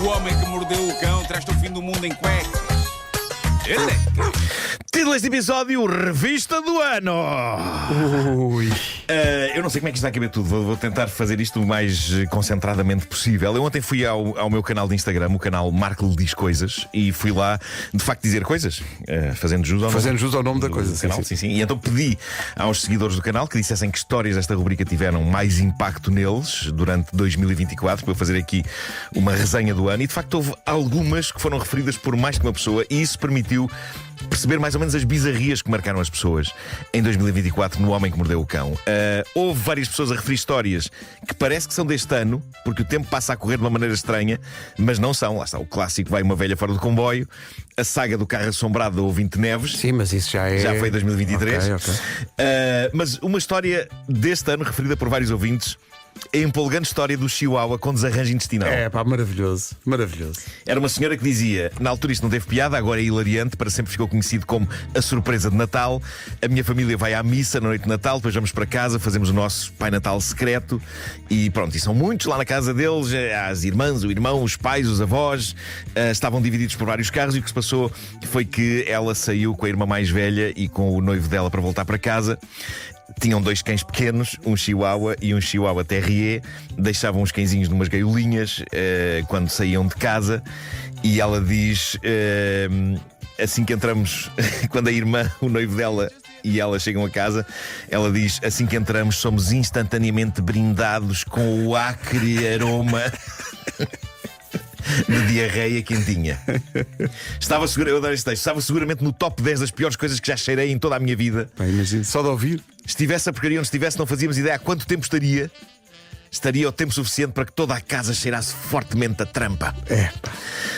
O homem que mordeu o cão traz-te o fim do mundo em cuecas. Título deste episódio: Revista do Ano. Ui. Eu não sei como é que isto vai caber tudo. Vou tentar fazer isto o mais concentradamente possível. Eu ontem fui ao meu canal de Instagram, o canal Marco lhe diz coisas, e fui lá de facto dizer coisas, fazendo jus ao nome da coisa. do canal. Sim. E então pedi aos seguidores do canal que dissessem que histórias desta rubrica tiveram mais impacto neles durante 2024, para eu fazer aqui uma resenha do ano. E de facto houve algumas que foram referidas por mais que uma pessoa, e isso permitiu perceber mais ou menos as bizarrias que marcaram as pessoas em 2024 no Homem que Mordeu o Cão. Houve várias pessoas a referir histórias que parece que são deste ano, porque o tempo passa a correr de uma maneira estranha, mas não são. Lá está o clássico: vai uma velha fora do comboio, a saga do carro assombrado da ouvinte Neves. Sim, mas isso já foi 2023. Ok. Mas uma história deste ano, referida por vários ouvintes, é a empolgante história do Chihuahua com desarranjo intestinal. É pá, maravilhoso. Era uma senhora que dizia: na altura isto não teve piada, agora é hilariante, para sempre ficou conhecido como a surpresa de Natal. A minha família vai à missa na noite de Natal, depois vamos para casa, fazemos o nosso Pai Natal secreto. E pronto, e são muitos lá na casa deles, as irmãs, o irmão, os pais, os avós. Estavam divididos por vários carros, e o que se passou foi que ela saiu com a irmã mais velha e com o noivo dela para voltar para casa. Tinham dois cães pequenos, um Chihuahua e um Chihuahua Terrier. Deixavam os cãezinhos numas gaiolinhas quando saíam de casa. E ela diz, assim que entramos, quando a irmã, o noivo dela e ela chegam a casa, ela diz: assim que entramos somos instantaneamente brindados com o acre aroma de diarreia quentinha. Estava seguramente no top 10 das piores coisas que já cheirei em toda a minha vida. Bem, imagino, só de ouvir. Estivesse a porcaria onde estivesse, não fazíamos ideia há quanto tempo estaria. Estaria o tempo suficiente para que toda a casa cheirasse fortemente a trampa.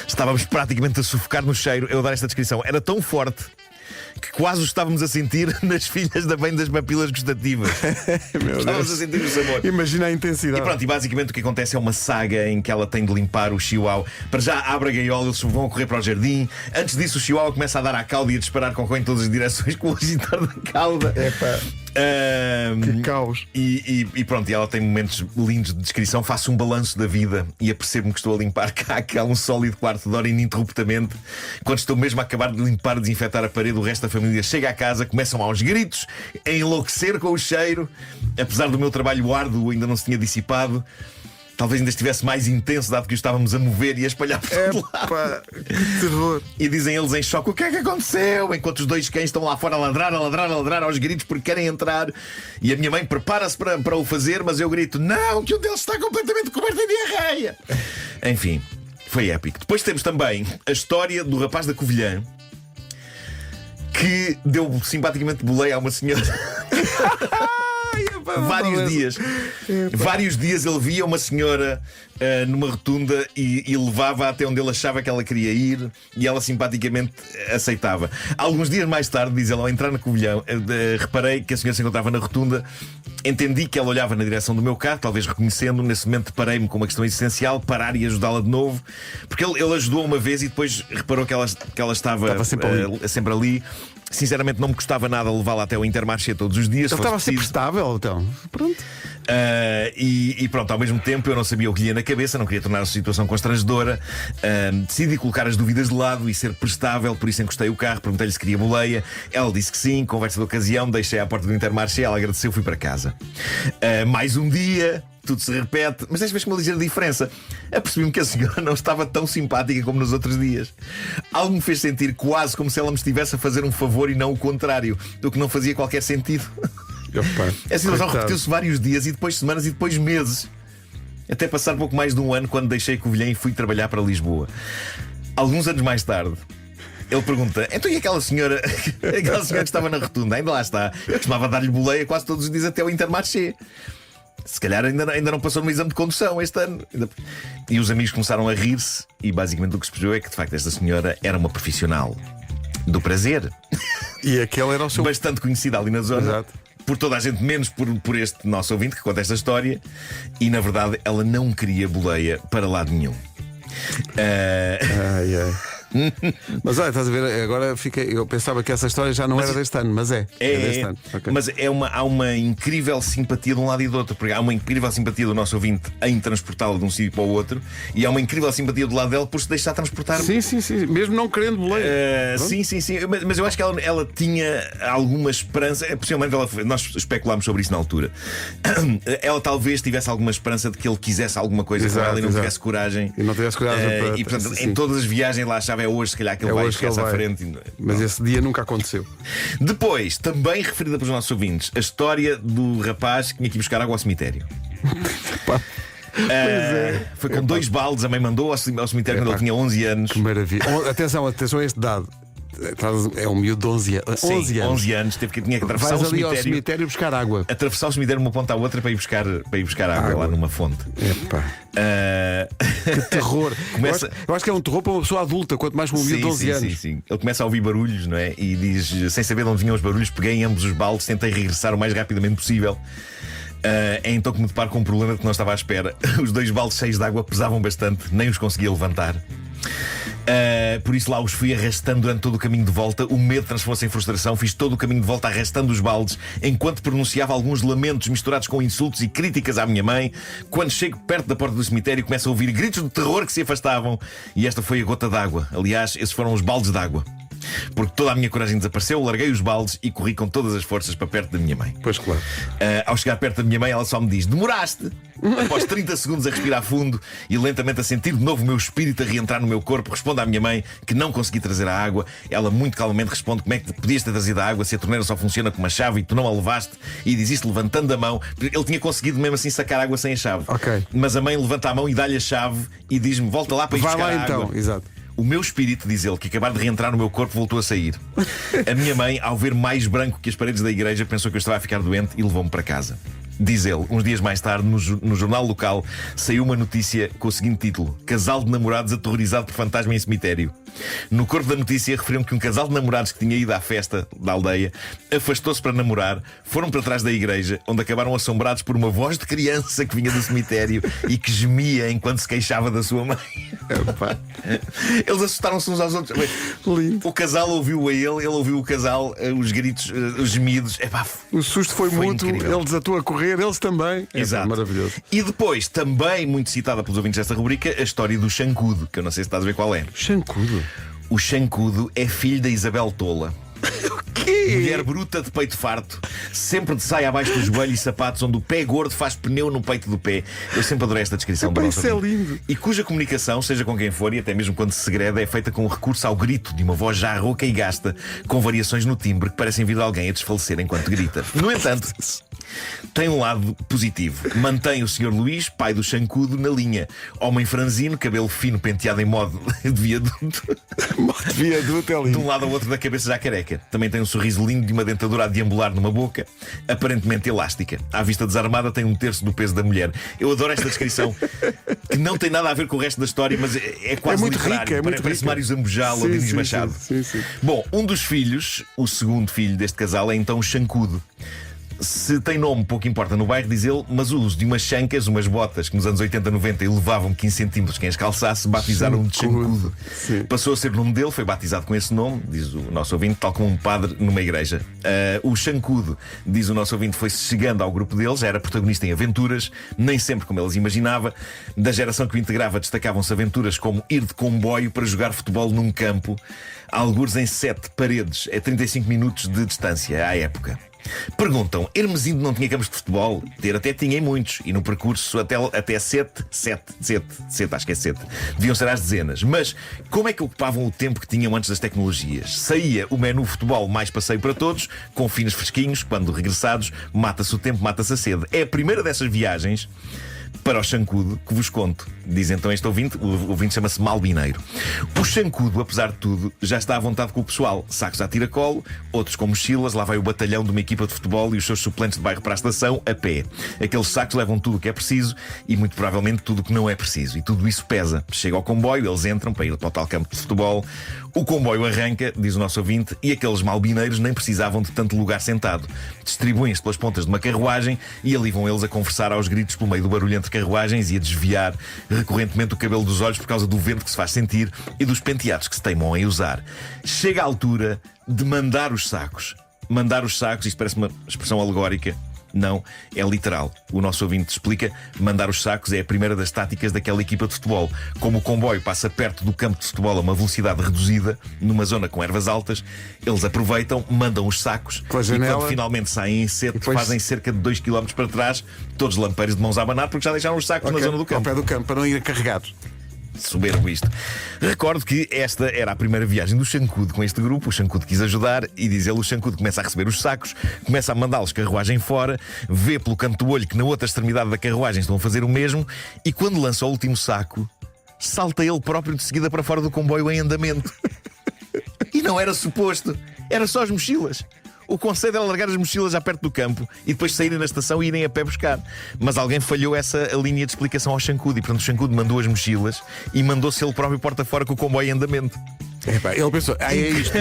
Estávamos praticamente a sufocar no cheiro. Eu dar esta descrição: era tão forte que quase o estávamos a sentir nas filhas da bem das papilas gustativas. Estávamos a sentir o sabor. Imagina a intensidade. E pronto, e basicamente o que acontece é uma saga em que ela tem de limpar o Chihuahua. Para já abre a gaiola, eles vão a correr para o jardim. Antes disso, o Chihuahua começa a dar à cauda e a disparar com o cão em todas as direções com o agitar da cauda. Que caos. E pronto, e ela tem momentos lindos de descrição. Faço um balanço da vida e apercebo-me que estou a limpar cá um sólido quarto de hora ininterruptamente. Quando estou mesmo a acabar de limpar, desinfetar a parede, o resto da família chega à casa, começam aos gritos, a enlouquecer com o cheiro. Apesar do meu trabalho árduo ainda não se tinha dissipado, talvez ainda estivesse mais intenso, dado que o estávamos a mover e a espalhar por todo lado. Que terror. E dizem eles em choque: o que é que aconteceu? Enquanto os dois cães estão lá fora a ladrar aos gritos porque querem entrar. E a minha mãe prepara-se para o fazer, mas eu grito: não, que um deles está completamente coberto em diarreia. Enfim, foi épico. Depois temos também a história do rapaz da Covilhã que deu simpaticamente boleia a uma senhora. Vários dias ele via uma senhora numa rotunda e levava até onde ele achava que ela queria ir, e ela simpaticamente aceitava. Alguns dias mais tarde, diz ela, ao entrar na Covilhã, reparei que a senhora se encontrava na rotunda. Entendi que ela olhava na direção do meu carro, talvez reconhecendo. Nesse momento deparei-me com uma questão essencial: parar e ajudá-la de novo. Porque ele ajudou uma vez e depois reparou que ela estava sempre ali. Sinceramente não me custava nada levá-la até o Intermarché todos os dias. Ele estava a ser prestável, então. Pronto. E pronto, ao mesmo tempo eu não sabia o que lhe ia na cabeça, não queria tornar a situação constrangedora. Decidi colocar as dúvidas de lado e ser prestável, por isso encostei o carro, perguntei-lhe se queria boleia. Ela disse que sim, conversa de ocasião, deixei à porta do Intermarché, ela agradeceu, fui para casa. Mais um dia, tudo se repete, mas desta vez com uma ligeira diferença. Apercebi-me que a senhora não estava tão simpática como nos outros dias. Algo me fez sentir quase como se ela me estivesse a fazer um favor e não o contrário, do que não fazia qualquer sentido. A situação repetiu-se vários dias, e depois semanas, e depois meses, até passar pouco mais de um ano, quando deixei Covilhã e fui trabalhar para Lisboa. Alguns anos mais tarde, ele pergunta: então e aquela senhora que estava na rotunda, ainda lá está? Eu costumava dar-lhe boleia quase todos os dias até o Intermarché. Se calhar ainda não passou no exame de condução este ano. E os amigos começaram a rir-se, e basicamente o que se percebeu é que de facto esta senhora era uma profissional do prazer. E aquele era o seu... bastante conhecida ali na zona. Exato. Por toda a gente, menos por este nosso ouvinte que conta esta história. E na verdade ela não queria boleia para lado nenhum. Mas olha, estás a ver, agora eu pensava que essa história já não era deste ano, mas é deste ano. Okay. Mas há uma incrível simpatia de um lado e do outro, porque há uma incrível simpatia do nosso ouvinte em transportá-la de um sítio para o outro, e há uma incrível simpatia do lado dela por se deixar transportar. Sim, mesmo não querendo boleia. Sim, mas eu acho que ela tinha alguma esperança, possivelmente nós especulámos sobre isso na altura. Ela talvez tivesse alguma esperança de que ele quisesse alguma coisa com ela e não tivesse coragem. E não tivesse coragem e portanto, em todas as viagens lá achava, é hoje, se calhar que ele vai esquecer à frente. Mas esse dia nunca aconteceu. Depois, também referida pelos nossos ouvintes, a história do rapaz que tinha que ir buscar água ao cemitério. Foi com 2 baldes, a mãe mandou ao cemitério quando ele tinha 11 anos. Que maravilha. Atenção a este dado. É um miúdo de 11 anos. Sim, 11 anos. Tinha que atravessar o cemitério. Ao cemitério buscar água. Atravessar o cemitério de uma ponta à outra para ir buscar água lá numa fonte. Que terror. Eu acho que é um terror para uma pessoa adulta, quanto mais para um miúdo de 11 anos. Sim. Ele começa a ouvir barulhos, não é? E diz, sem saber de onde vinham os barulhos, peguei em ambos os baldes, tentei regressar o mais rapidamente possível. É então que me deparo com um problema que não estava à espera. Os 2 baldes cheios de água pesavam bastante, nem os conseguia levantar. Por isso lá os fui arrastando durante todo o caminho de volta. O medo transformou-se em frustração. Fiz todo o caminho de volta arrastando os baldes, enquanto pronunciava alguns lamentos misturados com insultos e críticas à minha mãe. Quando chego perto da porta do cemitério, começo a ouvir gritos de terror que se afastavam. E esta foi a gota d'água. Aliás, esses foram os baldes d'água. Porque toda a minha coragem desapareceu, larguei os baldes e corri com todas as forças para perto da minha mãe. Pois claro. Ao chegar perto da minha mãe, ela só me diz: demoraste! Após 30 segundos a respirar fundo e lentamente a sentir de novo o meu espírito a reentrar no meu corpo, respondo à minha mãe que não consegui trazer a água. Ela muito calmamente responde: como é que podias ter trazido a água se a torneira só funciona com uma chave e tu não a levaste? E diz isto levantando a mão. Ele tinha conseguido mesmo assim sacar água sem a chave. Mas a mãe levanta a mão e dá-lhe a chave e diz-me: volta lá para ir buscar a água. Vai lá então, exato. O meu espírito, diz ele, que acabar de reentrar no meu corpo, voltou a sair. A minha mãe, ao ver mais branco que as paredes da igreja, pensou que eu estava a ficar doente e levou-me para casa. Diz ele, uns dias mais tarde, no jornal local, saiu uma notícia com o seguinte título: casal de namorados aterrorizado por fantasma em cemitério. No corpo da notícia referiam que um casal de namorados que tinha ido à festa da aldeia afastou-se para namorar, foram para trás da igreja, onde acabaram assombrados por uma voz de criança que vinha do cemitério e que gemia enquanto se queixava da sua mãe. Eles assustaram-se uns aos outros. Lindo. O casal ouviu a ele ouviu o casal, os gritos, os gemidos. O susto foi mútuo, ele desatou a correr, eles também. Exato. Maravilhoso. E depois, também muito citada pelos ouvintes desta rubrica, a história do Chancudo, que eu não sei se estás a ver qual é. Chancudo? O Chancudo é filho da Isabel Tola. Mulher bruta de peito farto, sempre de saia abaixo do joelho e sapatos, onde o pé gordo faz pneu no peito do pé. Eu sempre adorei esta descrição do nosso amigo. Isso é lindo. E cuja comunicação, seja com quem for, e até mesmo quando se segreda, é feita com o recurso ao grito de uma voz já rouca e gasta, com variações no timbre que parecem vir de alguém a desfalecer enquanto grita. No entanto, tem um lado positivo. Mantém o Sr. Luís, pai do Chancudo, na linha. Homem franzino, cabelo fino, penteado em modo de viaduto. Modo de viaduto é lindo. De um lado ao outro da cabeça já careca. Também tem um sorriso lindo de uma dentadura a deambular numa boca, aparentemente elástica. À vista desarmada, tem 1/3 do peso da mulher. Eu adoro esta descrição, que não tem nada a ver com o resto da história, mas é quase muito literário. Rica, parece Mário Zambojal ou Dinis Machado. Sim. Bom, um dos filhos, o segundo filho deste casal, é então o Chancudo. Se tem nome, pouco importa no bairro, diz ele, mas o uso de umas chancas, umas botas que nos anos 80, 90 elevavam 15 centímetros quem as calçasse, batizaram-no de Chancudo. Passou a ser o nome dele, foi batizado com esse nome, diz o nosso ouvinte, tal como um padre numa igreja. O Chancudo, diz o nosso ouvinte, foi chegando ao grupo deles, era protagonista em aventuras, nem sempre como eles imaginava. Da geração que o integrava, destacavam-se aventuras como ir de comboio para jogar futebol num campo, algures em 7 paredes, a 35 minutos de distância à época. Perguntam, Hermesinde não tinha campos de futebol? Ter até tinha em muitos. E no percurso até 7, acho que é 7. Deviam ser às dezenas. Mas como é que ocupavam o tempo que tinham antes das tecnologias? Saía o menu futebol mais passeio para todos, com finos fresquinhos. Quando regressados, mata-se o tempo, mata-se a sede. É a primeira dessas viagens para o Chancudo que vos conto. Diz então este ouvinte, o ouvinte chama-se Malbineiro. O Chancudo, apesar de tudo, já está à vontade com o pessoal. Sacos à tiracolo, outros com mochilas. Lá vai o batalhão de uma equipa de futebol e os seus suplentes de bairro para a estação a pé. Aqueles sacos levam tudo o que é preciso e muito provavelmente tudo o que não é preciso. E tudo isso pesa. Chega ao comboio, eles entram para ir para o tal campo de futebol. O comboio arranca, diz o nosso ouvinte, e aqueles malbineiros nem precisavam de tanto lugar sentado. Distribuem-se pelas pontas de uma carruagem e ali vão eles a conversar aos gritos pelo meio do barulho entre carruagens e a desviar recorrentemente o cabelo dos olhos por causa do vento que se faz sentir e dos penteados que se teimam em usar. Chega a altura de mandar os sacos. Mandar os sacos, isto parece uma expressão alegórica. Não, é literal. O nosso ouvinte explica: mandar os sacos é a primeira das táticas daquela equipa de futebol. Como o comboio passa perto do campo de futebol a uma velocidade reduzida, numa zona com ervas altas, eles aproveitam, mandam os sacos e quando finalmente saem em sete, fazem cerca de 2 km para trás, todos lampeiros de mãos a abanar, porque já deixaram os sacos na zona do campo. Ao pé do campo, para não ir carregados. Soberbo isto. Recordo que esta era a primeira viagem do Xancudo com este grupo. O Xancudo quis ajudar e, diz ele, o Xancudo começa a receber os sacos, começa a mandá-los carruagem fora, vê pelo canto do olho que na outra extremidade da carruagem estão a fazer o mesmo e quando lança o último saco, salta ele próprio de seguida para fora do comboio em andamento. E não era suposto, era só as mochilas. O conselho era largar as mochilas já perto do campo e depois saírem na estação e irem a pé buscar. Mas alguém falhou essa linha de explicação ao Xancudo e, portanto, o Xancudo mandou as mochilas e mandou-se ele próprio porta fora com o comboio em andamento. Ele pensou, é isto.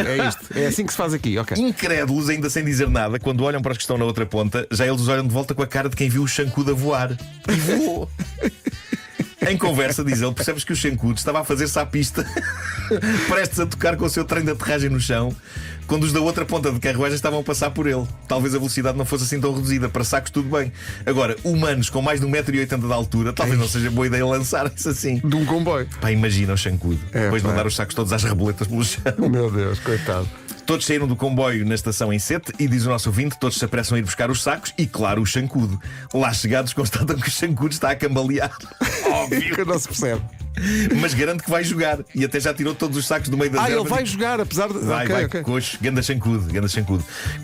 É assim que se faz aqui, ok. Incrédulos, ainda sem dizer nada, quando olham para os que estão na outra ponta, já eles olham de volta com a cara de quem viu o Xancudo a voar. E voou. Em conversa, diz ele, percebes que o Xancudo estava a fazer-se à pista, prestes a tocar com o seu trem de aterragem no chão, quando os da outra ponta de carruagem estavam a passar por ele. Talvez a velocidade não fosse assim tão reduzida. Para sacos tudo bem. Agora, humanos com mais de 1,80 m de altura, talvez não seja boa ideia lançarem-se assim de um comboio. Pá, imagina o Xancudo depois de mandar os sacos todos às reboletas pelo chão. Meu Deus, coitado. Todos saíram do comboio na estação em Sete e, diz o nosso ouvinte, todos se apressam a ir buscar os sacos e, claro, o Xancudo. Lá chegados, constatam que o Xancudo está a cambalear. Óbvio. Que não se percebe. Mas garanto que vai jogar. E até já tirou todos os sacos do meio das ervas. Ele vai jogar, apesar de... Vai, coxo, ganda Xancudo.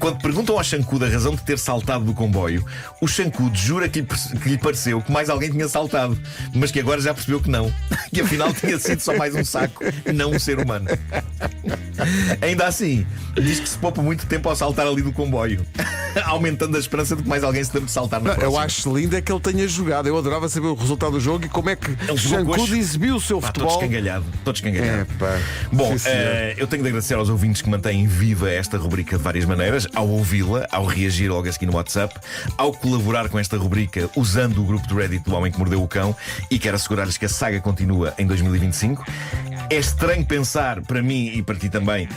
Quando perguntam ao Xancudo a razão de ter saltado do comboio, o Xancudo jura que lhe pareceu que mais alguém tinha saltado, mas que agora já percebeu que não. Que afinal tinha sido só mais um saco, não um ser humano. Ainda assim, diz que se poupa muito tempo ao saltar ali do comboio, aumentando a esperança de que mais alguém se lembre de saltar na próxima. Eu acho lindo é que ele tenha jogado. Eu adorava saber o resultado do jogo e como é que Xancudo exibiu o seu futebol. Todo escangalhado. Bom, eu tenho de agradecer aos ouvintes que mantêm viva esta rubrica de várias maneiras: ao ouvi-la, ao reagir logo a seguir no WhatsApp, ao colaborar com esta rubrica usando o grupo do Reddit do Homem que Mordeu o Cão, e quero assegurar-lhes que a saga continua em 2025. É estranho pensar, para mim e para ti também,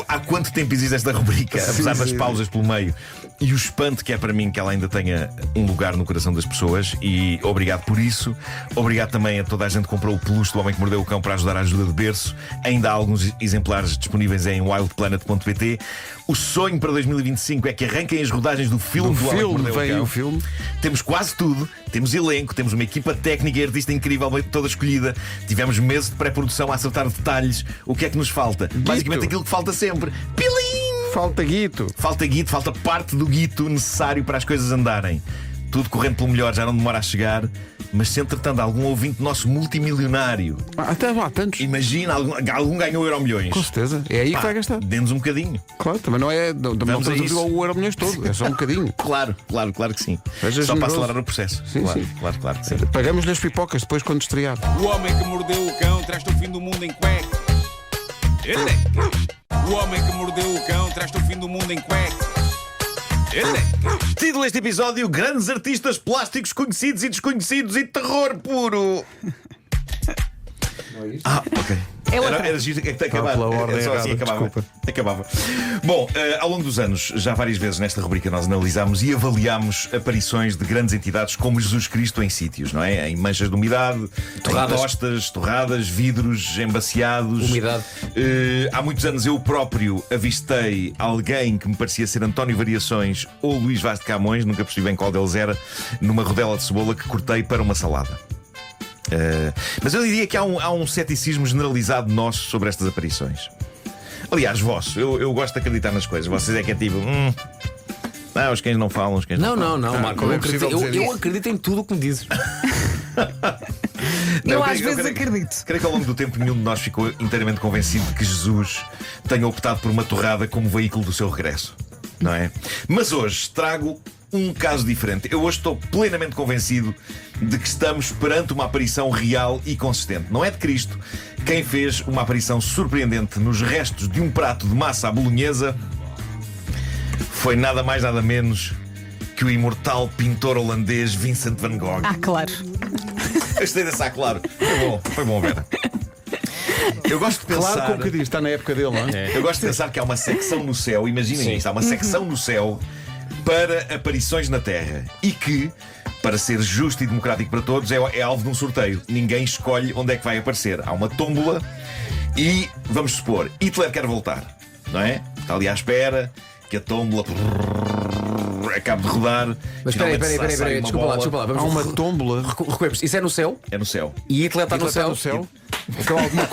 há quanto tempo existe esta rubrica, apesar das pausas pelo meio, e o espanto que é para mim que ela ainda tenha um lugar no coração das pessoas. E obrigado por isso. Obrigado também a toda a gente que comprou o peluche do Homem que Mordeu o Cão para ajudar a ajuda de berço. Ainda há alguns exemplares disponíveis em wildplanet.pt. O sonho para 2025 é que arranquem as rodagens do filme do Homem que Mordeu o Cão. O filme. Temos quase tudo. Temos elenco, temos uma equipa técnica e artista incrível, toda escolhida. Tivemos meses de pré-produção a acertar detalhes. O que é que nos falta? Basicamente aquilo que falta sempre: pilim! Falta guito, falta parte do guito necessário para as coisas andarem. Tudo correndo pelo melhor, já não demora a chegar. Mas se entretanto algum ouvinte nosso multimilionário, até há tantos, imagina, algum ganhou Euromilhões, com certeza, é aí que vai gastar. Dê-nos um bocadinho. Claro, também não é. Não podemos o Euromilhões todo, é só um bocadinho. Claro que sim. Só para acelerar o processo. Sim. Claro que sim. Pagamos-lhe as pipocas depois quando estrear. O homem que mordeu o cão traz-te o fim do mundo em cuecas. O homem que mordeu o cão traz-te o fim do mundo em cuecas. Título deste episódio: grandes artistas plásticos conhecidos e desconhecidos e terror puro. Ok. Era giro que acabar. Era só assim acabava. Bom, ao longo dos anos, já várias vezes nesta rubrica nós analisámos e avaliámos aparições de grandes entidades como Jesus Cristo em sítios, não é? Em manchas de umidade, em tostas, torradas, vidros embaciados. Umidade. Há muitos anos eu próprio avistei alguém que me parecia ser António Variações ou Luís Vaz de Camões, nunca percebi bem qual deles era, numa rodela de cebola que cortei para uma salada. Mas eu diria que há um ceticismo generalizado nosso sobre estas aparições. Aliás, vosso, eu gosto de acreditar nas coisas. Vocês é que é tipo os cães não falam, os cães não falam. Não, Marco, eu acredito em tudo o que me dizes. Eu às vezes acredito. Creio que ao longo do tempo nenhum de nós ficou inteiramente convencido de que Jesus tenha optado por uma torrada como veículo do seu regresso, não é? Mas hoje trago um caso diferente. Eu hoje estou plenamente convencido de que estamos perante uma aparição real e consistente. Não é de Cristo. Quem fez uma aparição surpreendente nos restos de um prato de massa à bolonhesa foi nada mais nada menos que o imortal pintor holandês Vincent van Gogh. Claro. Gostei dessa, claro. Foi bom, Vera. Eu gosto de pensar. Claro, como que diz, está na época dele, não é? Eu gosto de pensar que há uma secção no céu, imaginem isto, há uma secção no céu para aparições na Terra e que, para ser justo e democrático para todos, é alvo de um sorteio. Ninguém escolhe onde é que vai aparecer. Há uma tómbola e, vamos supor, Hitler quer voltar, não é? Está ali à espera que a tómbola acabe de rodar. Mas espera aí, desculpa lá. Há uma tómbola. Recuemos. Isso é no céu? É no céu. E Hitler está no céu? Então alguma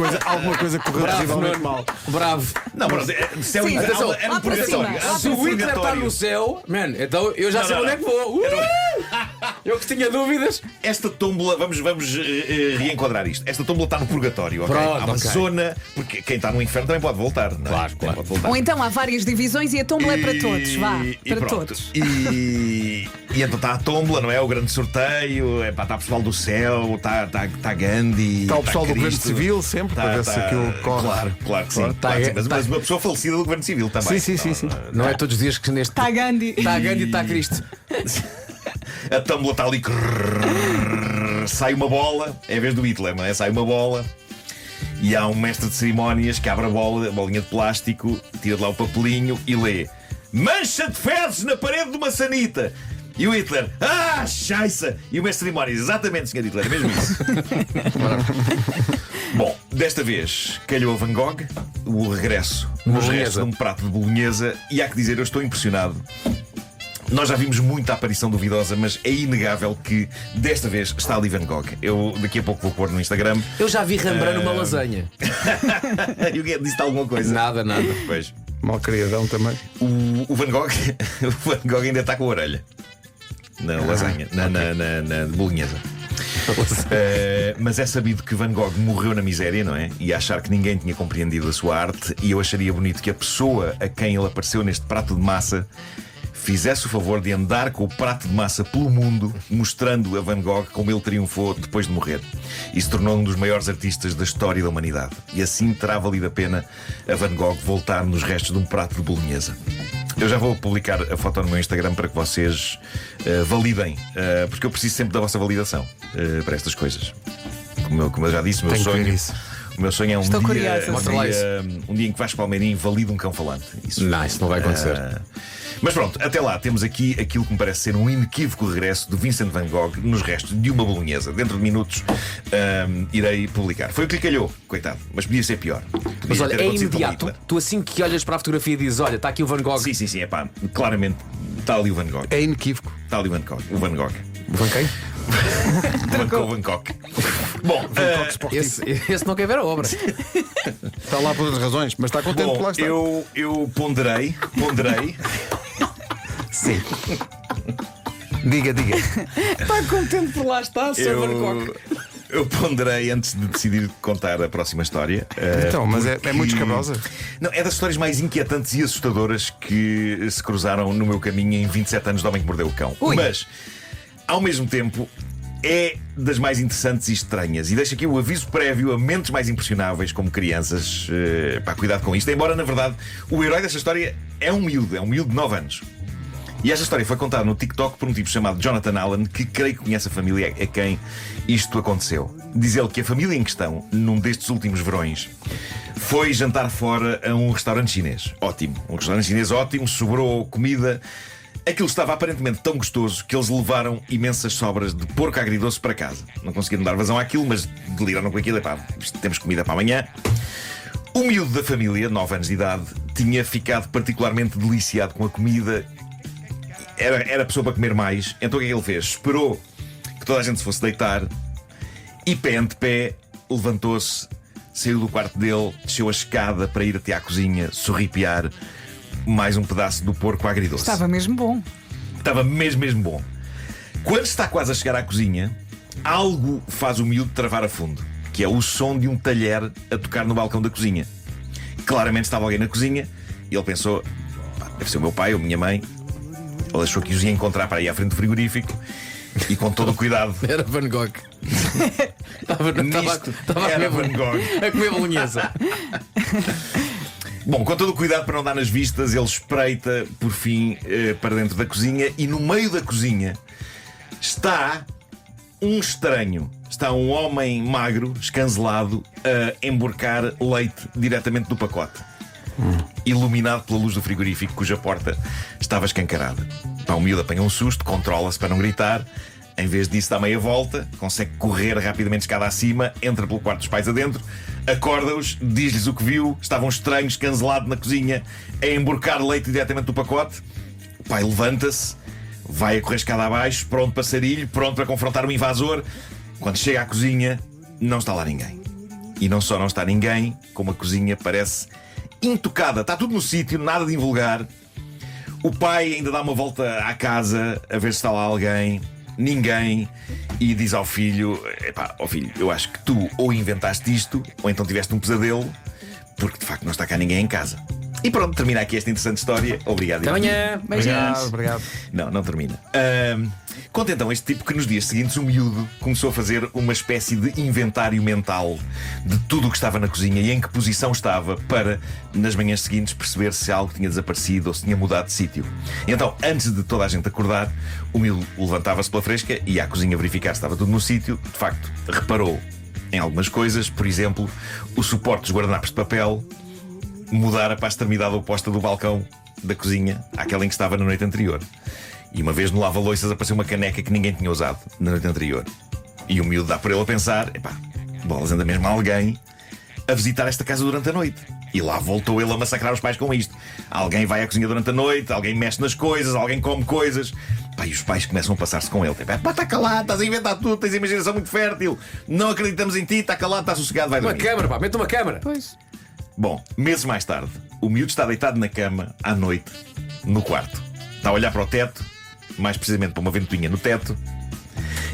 coisa correu possivelmente mal. Bravo. Não, mas céu Sim, e atenção, era um lá para purgatório. cima. Era um Se o Hitler está purgatório. no céu, man, então eu já sei onde é que vou. Eu que tinha dúvidas. Esta tómbola, vamos reenquadrar isto. Esta tómbola está no purgatório, ok? Pronto, Há uma ok. zona, porque quem está no inferno também pode voltar, não é? Claro. Pode voltar. Ou então há várias divisões e a tómbola é para todos. Vá, E para pronto. todos. E então está a tómbola, não é? O grande sorteio, está o pessoal do céu, está Gandhi. Está o pessoal do Governo Cristo. Civil sempre para ver se aquilo corre. Claro que sim. Tá- Claro que sim. tá- Mas uma pessoa falecida do Governo Civil também. Sim. Não é todos os dias que neste. Está Gandhi. Está Gandhi e está Cristo. A tómbola está ali. Sai uma bola, é a vez do Hitler, não é? Sai uma bola e há um mestre de cerimónias que abre a bolinha de plástico, tira de lá o papelinho e lê: mancha de fezes na parede de uma sanita. E o Hitler, scheisse! E o mestre de cerimónias, exatamente, Sr. Hitler, é mesmo isso. Bom, desta vez calhou a Van Gogh, o regresso nos Bolonhesa. restos de um prato de bolonhesa, e há que dizer, eu estou impressionado. Nós já vimos muita aparição duvidosa, mas é inegável que desta vez está ali Van Gogh. Eu daqui a pouco vou pôr no Instagram. Eu já vi Rembrandt numa lasanha. E o que é? Disse-te alguma coisa? Nada. Pois. Mal criadão também. O Van Gogh, o Van Gogh ainda está com a orelha na lasanha, na bolonhesa. Mas é sabido que Van Gogh morreu na miséria, não é? E achar que ninguém tinha compreendido a sua arte. E eu acharia bonito que a pessoa a quem ele apareceu neste prato de massa fizesse o favor de andar com o prato de massa pelo mundo, mostrando a Van Gogh como ele triunfou depois de morrer. E se tornou um dos maiores artistas da história da humanidade. E assim terá valido a pena a Van Gogh voltar nos restos de um prato de bolonhesa. Eu já vou publicar a foto no meu Instagram para que vocês validem, porque eu preciso sempre da vossa validação para estas coisas. Como eu já disse, o meu Tenho que ver sonho. isso. O meu sonho é Estou curiosa. um dia em que Vasco Palmeirim valida um cão falante. Isso Não vai acontecer. Mas pronto, até lá temos aqui aquilo que me parece ser um inequívoco regresso de Vincent Van Gogh nos restos de uma bolonhesa. Dentro de minutos irei publicar. Foi o que lhe calhou, coitado, mas podia ser pior. Mas olha, ter é acontecido com imediato. Hitler. Tu assim que olhas para a fotografia dizes: olha, está aqui o Van Gogh. Sim, é pá, claramente está ali o Van Gogh. É inequívoco. Está ali o Van Gogh. Van quem? Van Gogh. Bom, Esse não quer ver a obra. Está lá por outras razões, mas está contente por lá está. eu ponderei. Sim. Diga. Está contente por lá está, Sr. Van Gogh. Eu ponderei antes de decidir contar a próxima história. Então, mas é porque- muito escabrosa. Não, é das histórias mais inquietantes e assustadoras que se cruzaram no meu caminho em 27 anos de Homem que Mordeu o Cão. Ui. Mas, ao mesmo tempo, é das mais interessantes e estranhas. E deixo aqui o aviso prévio a mentes mais impressionáveis, como crianças. Pá, cuidado com isto. Embora, na verdade, o herói desta história é um miúdo de 9 anos. E esta história foi contada no TikTok por um tipo chamado Jonathan Allen, que creio que conhece a família a quem isto aconteceu. Diz ele que a família em questão, num destes últimos verões, foi jantar fora a um restaurante chinês. Ótimo. Um restaurante chinês ótimo, sobrou comida. Aquilo estava aparentemente tão gostoso que eles levaram imensas sobras de porco agridoce para casa. Não conseguiram dar vazão àquilo, mas deliraram com aquilo. Epá, temos comida para amanhã. O miúdo da família, 9 anos de idade, tinha ficado particularmente deliciado com a comida. Era pessoa para comer mais. Então o que é que ele fez? Esperou que toda a gente se fosse deitar e, pé ante pé, levantou-se, saiu do quarto dele, desceu a escada para ir até à cozinha, sorripiar mais um pedaço do porco agridoce. Estava mesmo bom. Estava mesmo bom. Quando está quase a chegar à cozinha, algo faz o miúdo travar a fundo, que é o som de um talher a tocar no balcão da cozinha. Claramente estava alguém na cozinha e ele pensou: pá, deve ser o meu pai ou a minha mãe. Ele achou que os ia encontrar para ir à frente do frigorífico e, com todo o cuidado, Era Van Gogh. Estava a era comer Van Gogh. A comer bolonhesa. Bom, com todo o cuidado para não dar nas vistas, ele espreita, por fim, para dentro da cozinha e no meio da cozinha está um estranho. Está um homem magro, escancelado, a emborcar leite diretamente do pacote. Iluminado pela luz do frigorífico, cuja porta estava escancarada. Pá, o miúdo apanha um susto, controla-se para não gritar. Em vez disso, dá meia volta, consegue correr rapidamente escada acima, entra pelo quarto dos pais adentro, acorda-os, diz-lhes o que viu. Estavam estranhos, escancelado na cozinha, a emborcar leite diretamente do pacote. O pai levanta-se, vai a correr escada abaixo, pronto para sarilho, pronto para confrontar o invasor. Quando chega à cozinha, não está lá ninguém. E não só não está ninguém, como a cozinha parece intocada. Está tudo no sítio, nada de invulgar. O pai ainda dá uma volta à casa a ver se está lá alguém. Ninguém. E diz ao filho: epá, ó filho, eu acho que tu ou inventaste isto, ou então tiveste um pesadelo, porque de facto não está cá ninguém em casa. E pronto, termina aqui esta interessante história. Obrigado. Até amanhã. Beijinhos. Obrigado. Não termina. Conta então este tipo que nos dias seguintes o miúdo começou a fazer uma espécie de inventário mental de tudo o que estava na cozinha e em que posição estava, para nas manhãs seguintes perceber se algo tinha desaparecido ou se tinha mudado de sítio. E então, antes de toda a gente acordar, o miúdo levantava-se pela fresca e ia à cozinha verificar se estava tudo no sítio. De facto, reparou em algumas coisas. Por exemplo, o suporte dos guardanapos de papel mudara para a extremidade oposta do balcão da cozinha àquela em que estava na noite anterior. E uma vez no lava-loiças apareceu uma caneca que ninguém tinha usado na noite anterior. E o miúdo dá por ele a pensar: epá, bolas, anda mesmo alguém a visitar esta casa durante a noite. E lá voltou ele a massacrar os pais com isto. Alguém vai à cozinha durante a noite, alguém mexe nas coisas, alguém come coisas. Pá, e os pais começam a passar-se com ele. Pá, está calado, estás a inventar tudo, tens a imaginação muito fértil. Não acreditamos em ti, está calado, está sossegado, vai Uma dormir. câmara, pá, mete uma câmara. Pois. Bom, meses mais tarde, o miúdo está deitado na cama, à noite, no quarto. Está a olhar para o teto, mais precisamente para uma ventoinha no teto,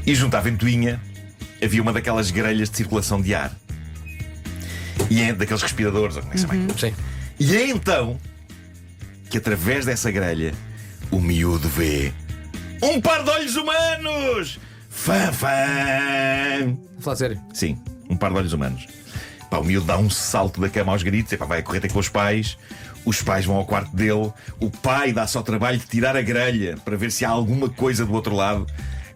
e junto à ventoinha havia uma daquelas grelhas de circulação de ar. E é daqueles respiradores, ou como é que se chama? Sim. E é então que, através dessa grelha, o miúdo vê um par de olhos humanos! Fã! Vou falar sério. Sim, um par de olhos humanos. Pá, o miúdo dá um salto da cama aos gritos, epá, vai a correr até com os pais vão ao quarto dele, o pai dá-se ao trabalho de tirar a grelha para ver se há alguma coisa do outro lado.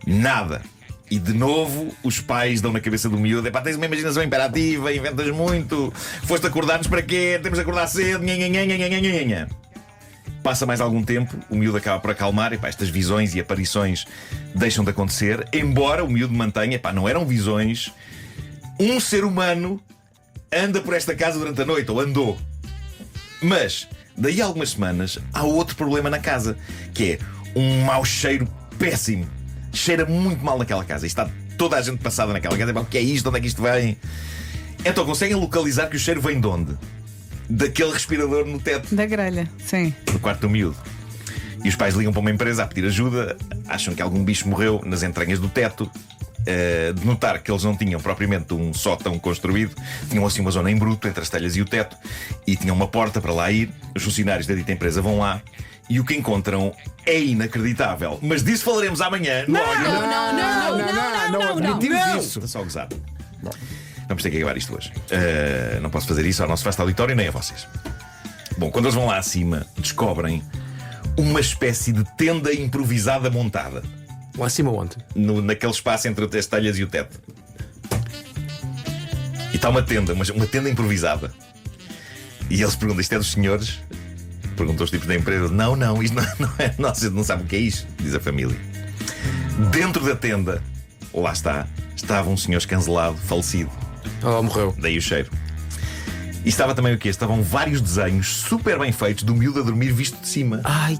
Nada. E de novo os pais dão na cabeça do miúdo: epá, tens uma imaginação imperativa, inventas muito, foste acordar-nos para quê? Temos de acordar cedo. Nhanhanhanhanhanhanhanhanha. Passa mais algum tempo, o miúdo acaba por acalmar, epá, estas visões e aparições deixam de acontecer, embora o miúdo mantenha: epá, não eram visões, um ser humano anda por esta casa durante a noite, ou andou. Mas, daí a algumas semanas, há outro problema na casa, que é um mau cheiro péssimo. Cheira muito mal naquela casa. E está toda a gente passada naquela casa. O que é isto? Onde é que isto vem? Então conseguem localizar que o cheiro vem de onde? Daquele respirador no teto Da grelha, sim. do quarto do miúdo. E os pais ligam para uma empresa a pedir ajuda. Acham que algum bicho morreu nas entranhas do teto. De notar que eles não tinham propriamente um sótão construído, tinham assim uma zona em bruto entre as telhas e o teto, e tinham uma porta para lá ir. Os funcionários da dita empresa vão lá e o que encontram é inacreditável. Mas disso falaremos amanhã. Não admitimos isso. Está só a gozar. Vamos ter que acabar isto hoje. Não posso fazer isso ao nosso vasto auditório nem a vocês. Bom, quando eles vão lá acima, descobrem uma espécie de tenda improvisada montada Lá acima onde? naquele espaço entre as telhas e o teto. E está uma tenda, uma tenda improvisada. E eles perguntam: isto é dos senhores? Perguntam os tipos da empresa: não, isto não é nosso, a gente não sabe o que é isto, diz a família. Dentro da tenda, lá estava um senhor escancelado, falecido. Oh, morreu. Daí o cheiro. E estava também o quê? Estavam vários desenhos super bem feitos do miúdo a dormir visto de cima. Ai,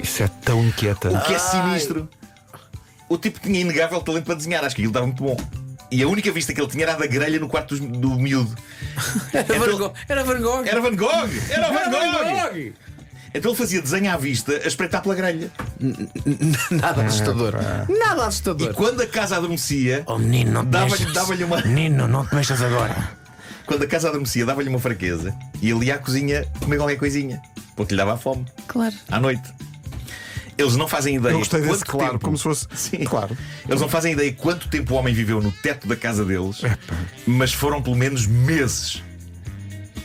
Isso é tão inquietante. O que é sinistro. O tipo tinha inegável talento para desenhar, acho que aquilo estava muito bom. E a única vista que ele tinha era a da grelha no quarto do miúdo. Era Van Gogh. Era Van Gogh! Era Van Gogh! Então ele fazia desenho à vista a espreitar pela grelha. Nada assustador. Nada E assustador. quando a casa adormecia, Oh menino, não te dava-lhe uma. Menino, não te mexas agora. Quando a casa adormecia, dava-lhe uma fraqueza. E ele ia à cozinha comer qualquer coisinha, porque lhe dava a fome. Claro. À noite. Eles não fazem ideia. Eu gostei desse quanto claro, tempo... como se fosse. Sim. Claro. Eles não fazem ideia quanto tempo o homem viveu no teto da casa deles, mas foram pelo menos meses.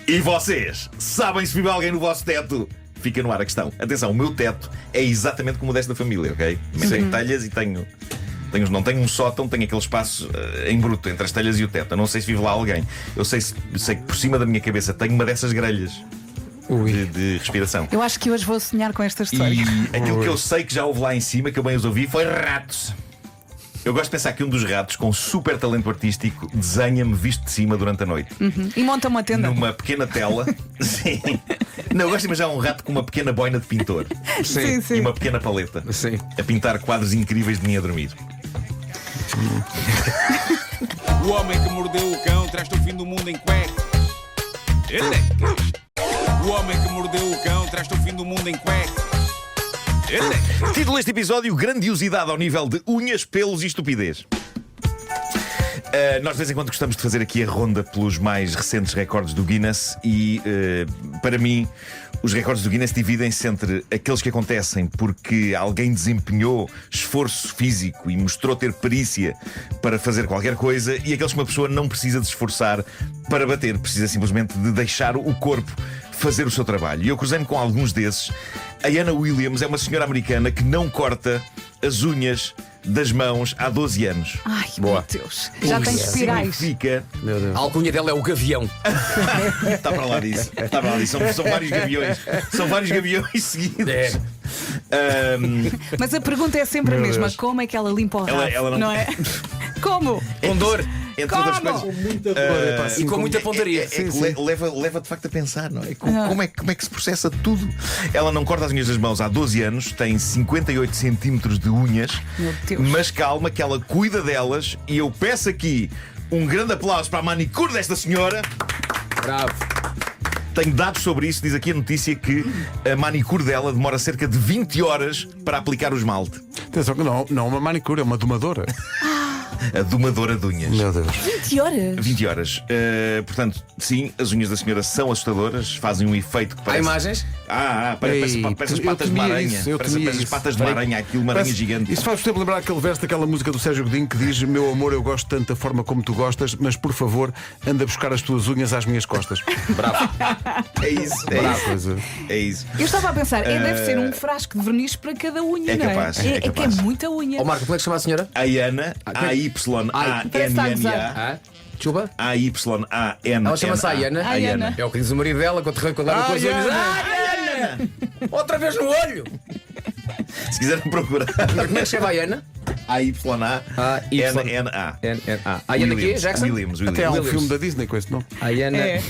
E vocês sabem se vive alguém no vosso teto? Fica no ar a questão. Atenção, o meu teto é exatamente como o deste da família, ok? Também tenho telhas e tenho Não tenho um sótão, tenho aquele espaço em bruto entre as telhas e o teto. Eu não sei se vive lá alguém. Eu sei que por cima da minha cabeça tenho uma dessas grelhas de respiração. Eu acho que hoje vou sonhar com esta história. E aquilo que eu sei que já houve lá em cima, que eu bem os ouvi, foi ratos. Eu gosto de pensar que um dos ratos, com super talento artístico, desenha-me visto de cima durante a noite. E monta uma tenda. Numa pequena tela. Sim. Não, eu gosto de imaginar um rato com uma pequena boina de pintor. Sim, sim. E uma pequena paleta. Sim. A pintar quadros incríveis de mim a dormir. O homem que mordeu o cão traz-te o fim do mundo em cuecas. Elecas. O homem que mordeu o cão traz-te o fim do mundo em cuecas. Título deste episódio: grandiosidade ao nível de unhas, pelos e estupidez. Nós de vez em quando gostamos de fazer aqui a ronda pelos mais recentes recordes do Guinness e, para mim, os recordes do Guinness dividem-se entre aqueles que acontecem porque alguém desempenhou esforço físico e mostrou ter perícia para fazer qualquer coisa, e aqueles que uma pessoa não precisa de esforçar para bater, precisa simplesmente de deixar o corpo fazer o seu trabalho. E eu cruzei-me com alguns desses. A Anna Williams é uma senhora americana que não corta as unhas das mãos há 12 anos. Ai, Boa. meu Deus. Já tem Isso espirais. significa... Meu Deus. A alcunha dela é o gavião. Está para lá disso. Está para lá disso. São vários gaviões. São vários gaviões seguidos. É. Mas a pergunta é sempre a Meu mesma: Deus. como é que ela limpa o rabo? Ela não- é? Como? Com dor. Entre outras Como? coisas. E com muita pontaria. É que leva de facto a pensar, não é? Como é que se processa tudo? Ela não corta as unhas das mãos há 12 anos, tem 58 centímetros de unhas, Meu Deus. mas calma que ela cuida delas, e eu peço aqui um grande aplauso para a manicure desta senhora. Bravo. Tenho dados sobre isso. Diz aqui a notícia que a manicure dela demora cerca de 20 horas para aplicar o esmalte. Atenção que não é uma manicure, é uma domadora. A domadora de unhas. Meu Deus. 20 horas. 20 horas. Portanto, sim, as unhas da senhora são assustadoras, fazem um efeito que Há parece. imagens? Parece Ei, as eu patas de uma temia aranha. isso, eu Parece temia as isso. patas de uma aranha, aquilo, uma aranha gigante. Isso faz sempre lembrar aquele verso daquela música do Sérgio Godinho que diz: meu amor, eu gosto tanto da forma como tu gostas, mas por favor, anda buscar as tuas unhas às minhas costas. Bravo. É isso, Bravo. é isso. Eu estava a pensar, deve ser um frasco de verniz para cada unha, É não é? capaz, é que é capaz. muita unha. Ó Marco, como é que se chama a senhora? A Ana, Parece que está a A-Y-A-N-N-A. gozar. Chuba? A-Y-A-N-N-A. Ela chama-se Ayana. Ayana. É o que diz o marido dela quando leva com as unhas. Ayana! Outra vez no olho! Se quiserem procurar, Como é que se chama a Ayana? A-Y-A-N-N-A. N-N-A. Ayana quê? Jackson? Williams. Até há um Williams. filme da Disney com esse nome. Ayana. É.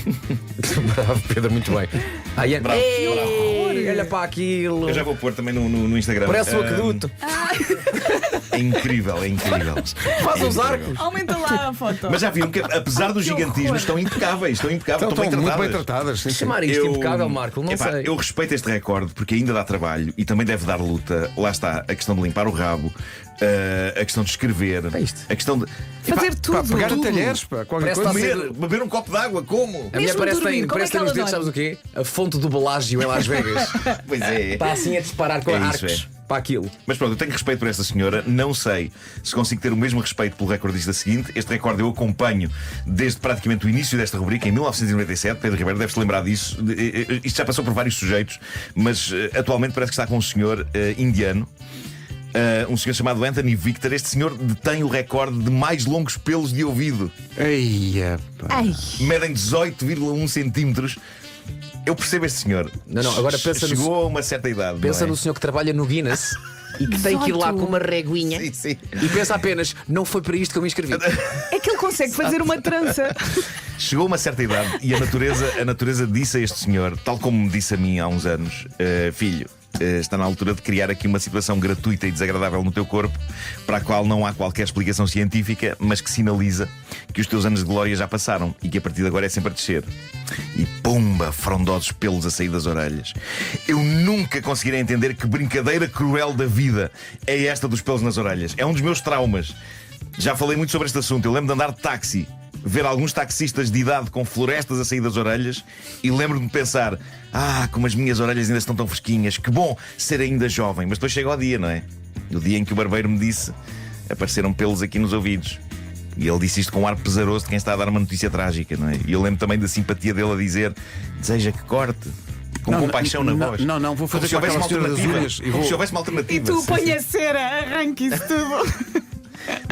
Bravo, Pedro, muito bem. Ayana. Bravo, Ei, olha para aquilo. Eu já vou pôr também no Instagram. Parece o aqueduto. É incrível, é incrível. Faz uns arcos. Aumenta lá a foto. Mas já viram que, apesar dos Que horror. gigantismos, estão impecáveis. Estão bem Estão muito tratadas. bem tratadas. Sim, sim. Chamar isto impecável, Marco, não sei. Eu respeito este recorde porque ainda dá trabalho e também deve dar luta. Lá está a questão de limpar o rabo, a questão de escrever, É isto. a questão de Fazer Pá, tudo. pegar a tudo. talheres, pá, qualquer Parece coisa. que está comer, beber um copo de água, como? A mulher Mesmo parece que dormir, tem, como parece é que que tem nos ela dedos, sabes o quê? A fonte do Belágio em Las Vegas. Pois é. Está assim a disparar com É isso, arcos para aquilo. Mas pronto, eu tenho respeito por esta senhora. Não sei se consigo ter o mesmo respeito pelo recordista seguinte. Este recorde eu acompanho desde praticamente o início desta rubrica, em 1997. Pedro Ribeiro deve-se lembrar disso. Isto já passou por vários sujeitos, mas atualmente parece que está com um senhor indiano. Um senhor chamado Anthony Victor. Este senhor detém o recorde de mais longos pelos de ouvido. Eia, pá. Ai, Medem 18,1 centímetros. Eu percebo este senhor. Não, agora pensa no- Chegou a uma certa idade. Pensa não é? no senhor que trabalha no Guinness e que tem que ir lá com uma reguinha Sim, sim. e pensa apenas, não foi para isto que eu me inscrevi. é que ele consegue fazer uma trança. Chegou a uma certa idade e a natureza disse a este senhor, tal como me disse a mim há uns anos: filho, está na altura de criar aqui uma situação gratuita e desagradável no teu corpo, para a qual não há qualquer explicação científica, mas que sinaliza que os teus anos de glória já passaram e que a partir de agora é sempre a descer. E pumba, frondosos pelos a sair das orelhas. Eu nunca conseguirei entender que brincadeira cruel da vida é esta dos pelos nas orelhas. É um dos meus traumas. Já falei muito sobre este assunto. Eu lembro de andar de táxi, ver alguns taxistas de idade com florestas a sair das orelhas, e lembro-me de pensar: como as minhas orelhas ainda estão tão fresquinhas, que bom ser ainda jovem. Mas depois chega ao dia, não é? O dia em que o barbeiro me disse: apareceram pelos aqui nos ouvidos. E ele disse isto com um ar pesaroso de quem está a dar uma notícia trágica, não é? E eu lembro também da simpatia dele a dizer: deseja que corte. Com compaixão na voz. Não, vou fazer Como se houvesse uma com aquela senhora das alternativa. unhas e Como vou- se houvesse uma alternativa. Tu põe a cera, arranque isso tudo.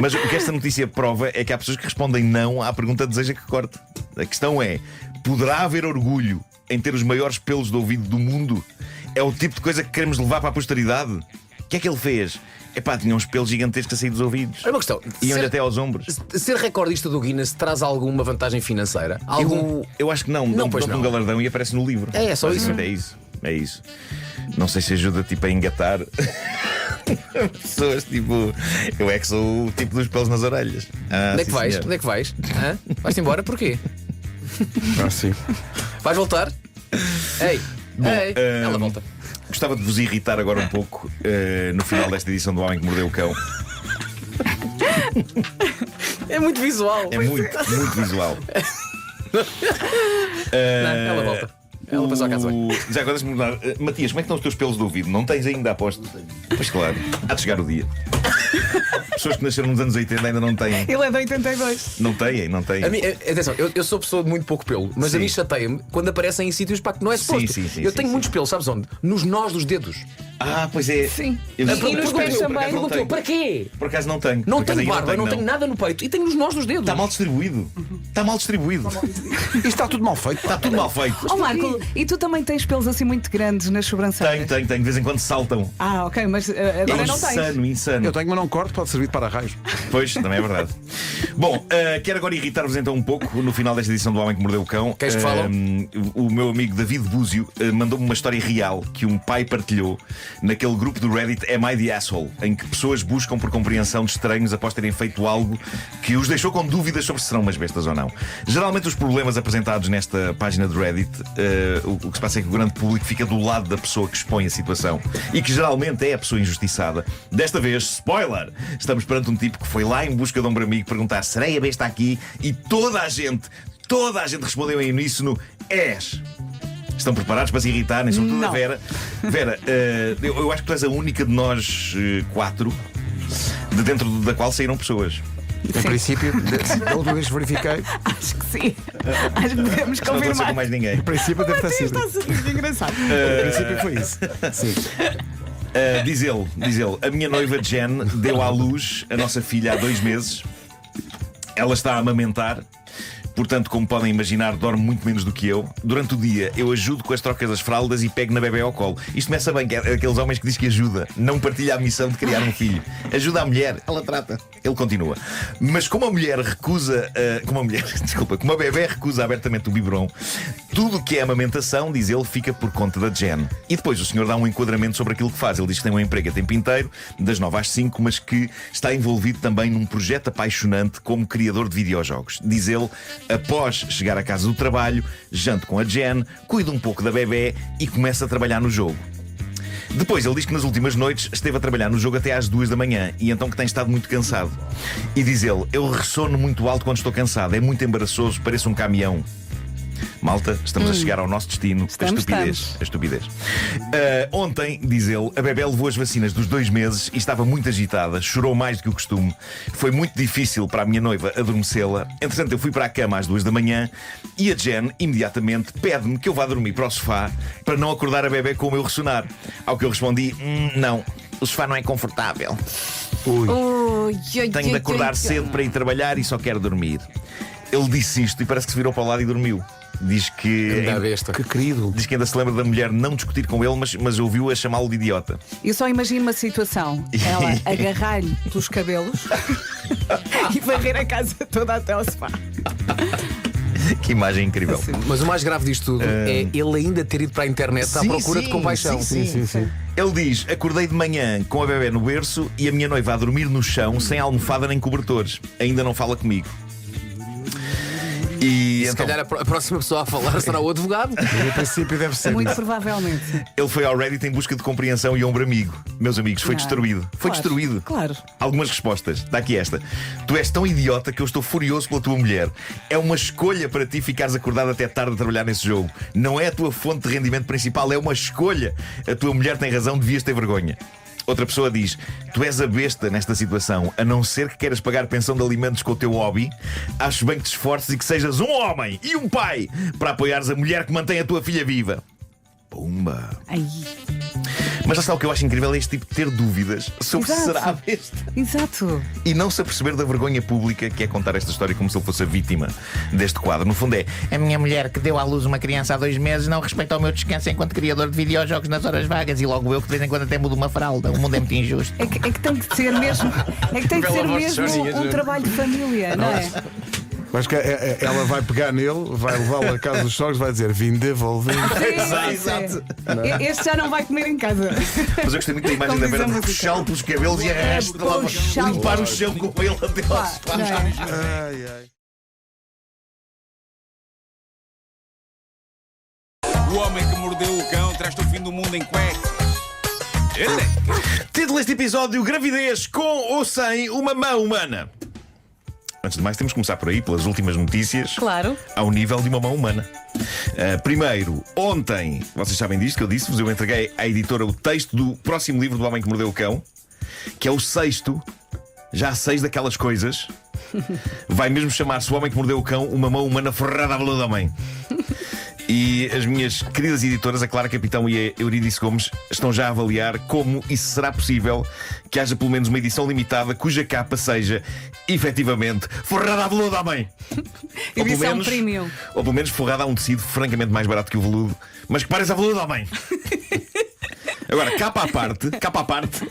Mas o que esta notícia prova é que há pessoas que respondem não à pergunta deseja que corte. A questão é: poderá haver orgulho em ter os maiores pelos do ouvido do mundo? É o tipo de coisa que queremos levar para a posteridade? O que é que ele fez? Epá, tinha uns pelos gigantescos a sair dos ouvidos. Olha uma questão. Iam-lhe até aos ombros. Ser recordista do Guinness traz alguma vantagem financeira? Eu acho que não. Não, pois Dão-te um não. galardão e aparece no livro. É só isso. Basicamente é isso. Não sei se ajuda tipo a engatar pessoas tipo. Eu é que sou o tipo dos pelos nas orelhas. Onde é que sim, vais? senhor. Onde é que vais? Hã? Vais-te embora? Porquê? Sim. Vais voltar? Ei! Ei! Ela volta. Gostava de vos irritar agora um pouco no final desta edição do Homem que Mordeu o Cão. É muito visual. É muito visual. Não, ela volta. Ela passou a casa bem. Já agora deixa-me mudar. Matias, como é que estão os teus pelos do ouvido? Não tens ainda, aposto? Pois claro, há de chegar o dia. Pessoas que nasceram nos anos 80 ainda não têm. Ele é de 82. Não têm. A mim, atenção, eu sou pessoa de muito pouco pelo, mas Sim. a mim chateia-me quando aparecem em sítios para que não é suposto. Sim, eu sim, tenho sim. muitos pelos, sabes onde? Nos nós dos dedos. Pois é. Sim. Eu, E nos pés por acaso também. não Pergunto eu, tenho. para quê? Por acaso não tenho. Não Por acaso tenho aí barba, não tenho nada no peito e tenho nos nós dos dedos. Está mal distribuído. Está mal distribuído. Isto está tudo mal feito. Está tudo mal feito. Oh Marco, e tu também tens pelos assim muito grandes nas sobrancelhas? Tenho. De vez em quando saltam. Ok, mas agora não tens. Insano. Eu tenho, mas não corto, pode servir para raios. Pois, também é verdade. Bom, quero agora irritar-vos então um pouco no final desta edição do Homem que Mordeu o Cão. Queres que falam? O meu amigo David Búzio mandou-me uma história real que um pai partilhou naquele grupo do Reddit Am I the Asshole, em que pessoas buscam por compreensão de estranhos após terem feito algo que os deixou com dúvidas sobre se serão umas bestas ou não. Geralmente os problemas apresentados nesta página de Reddit, o que se passa é que o grande público fica do lado da pessoa que expõe a situação e que geralmente é a pessoa injustiçada. Desta vez, spoiler, estamos perante um tipo que foi lá em busca de um ombro amigo perguntar: serei a besta aqui? E toda a gente respondeu em uníssono: és. Estão preparados para se irritarem, sobretudo Não. a Vera. Vera, eu acho que tu és a única de nós quatro de dentro da qual saíram pessoas. Em princípio, da última vez que verifiquei, Acho que sim. Acho que podemos Não aconteceu com confirmar. mais ninguém. em princípio deve ter sido. Está muito engraçado. Em princípio foi isso. Sim. Diz ele, a minha noiva Jen deu à luz a nossa filha há 2 meses. Ela está a amamentar. Portanto, como podem imaginar, dorme muito menos do que eu. Durante o dia, eu ajudo com as trocas das fraldas e pego na bebê ao colo. Isto começa bem, que é aqueles homens que diz que ajuda. Não partilha a missão de criar um filho. Ajuda a mulher, ela trata. Ele continua. Mas como a mulher recusa... como a bebê recusa abertamente o biberon, tudo o que é amamentação, diz ele, fica por conta da Jen. E depois o senhor dá um enquadramento sobre aquilo que faz. Ele diz que tem um emprego a tempo inteiro, das 9 às 5, mas que está envolvido também num projeto apaixonante como criador de videojogos. Diz ele: após chegar à casa do trabalho, janto com a Jen, cuida um pouco da bebê e começa a trabalhar no jogo. Depois ele diz que nas últimas noites esteve a trabalhar no jogo até às 2 da manhã e então que tem estado muito cansado. E diz ele: eu ressono muito alto quando estou cansado, é muito embaraçoso, pareço um caminhão. Malta, estamos a chegar ao nosso destino. Estamos. A estupidez. Ontem, diz ele, a bebé levou as vacinas dos 2 meses e estava muito agitada, chorou mais do que o costume. Foi muito difícil para a minha noiva adormecê-la. Entretanto, eu fui para a cama às 2 da manhã e a Jen imediatamente pede-me que eu vá dormir para o sofá para não acordar a bebé com o meu ressonar. Ao que eu respondi: não, o sofá não é confortável. Tenho de acordar cedo para ir trabalhar e só quero dormir. Ele disse isto e parece que se virou para o lado e dormiu. Diz que Da besta. Que querido. Diz que ainda se lembra da mulher não discutir com ele, mas ouviu-a chamá-lo de idiota. Eu só imagino uma situação: ela agarrar-lhe pelos cabelos e varrer a casa toda até ao sofá. Que imagem incrível. Mas o mais grave disto tudo é ele ainda ter ido para a internet à Sim, procura de sim, compaixão. sim. Ele diz: acordei de manhã com a bebé no berço e a minha noiva a dormir no chão, sem almofada nem cobertores. Ainda não fala comigo. E Se então, calhar a próxima pessoa a falar será o advogado. Em princípio deve ser. Muito provavelmente. ele foi ao Reddit em busca de compreensão e ombro amigo. Meus amigos, foi Não. destruído. Foi Claro, destruído. claro. Algumas respostas. Está aqui esta: tu és tão idiota que eu estou furioso pela tua mulher. É uma escolha para ti ficares acordado até tarde a trabalhar nesse jogo. Não é a tua fonte de rendimento principal, é uma escolha. A tua mulher tem razão, devias ter vergonha. Outra pessoa diz: tu és a besta nesta situação. A não ser que queiras pagar pensão de alimentos com o teu hobby, acho bem que te esforces e que sejas um homem e um pai para apoiares a mulher que mantém a tua filha viva. Pumba. Ai. Mas lá está, o que eu acho incrível é este tipo de ter dúvidas sobre se Exato. será a besta. Exato. E não se aperceber da vergonha pública que é contar esta história como se ele fosse a vítima deste quadro. No fundo é: A minha mulher, que deu à luz uma criança há 2 meses, não respeita o meu descanso enquanto criador de videojogos nas horas vagas. E logo eu, que de vez em quando até mudo uma fralda. O mundo é muito injusto. É que tem que ser mesmo. É que tem que ser Bela voz de mesmo Jorginho, um trabalho de família, não é? Mas que ela vai pegar nele, vai levá-lo à casa dos sogros, vai dizer: vim devolver. Exato. Este já não vai comer em casa. Mas eu gostei muito da imagem Como da Vera diz a de música. puxá-lo pelos cabelos e arrasta lá puxá-lo. limpar o chão com ele até ao sofá. Não é? Ai, ai. O homem que mordeu o cão traz-te o fim do mundo em cuecas. Ele Título deste episódio: Gravidez com ou sem uma mão humana. Antes de mais, temos que começar por aí, pelas últimas notícias. Claro. Ao nível de uma mão humana. Primeiro, ontem, vocês sabem disto que eu disse-vos, eu entreguei à editora o texto do próximo livro do Homem que Mordeu o Cão, que é o 6º, já há 6 daquelas coisas. Vai mesmo chamar-se O Homem que Mordeu o Cão, uma mão humana forrada à veludo da mãe. E as minhas queridas editoras, a Clara Capitão e a Eurídice Gomes, estão já a avaliar como e se será possível que haja pelo menos uma edição limitada cuja capa seja, efetivamente, forrada à veludo da mãe. Edição premium. Ou pelo menos forrada a um tecido francamente mais barato que o veludo, mas que pareça a veludo da mãe. Agora, capa à parte. Capa à parte?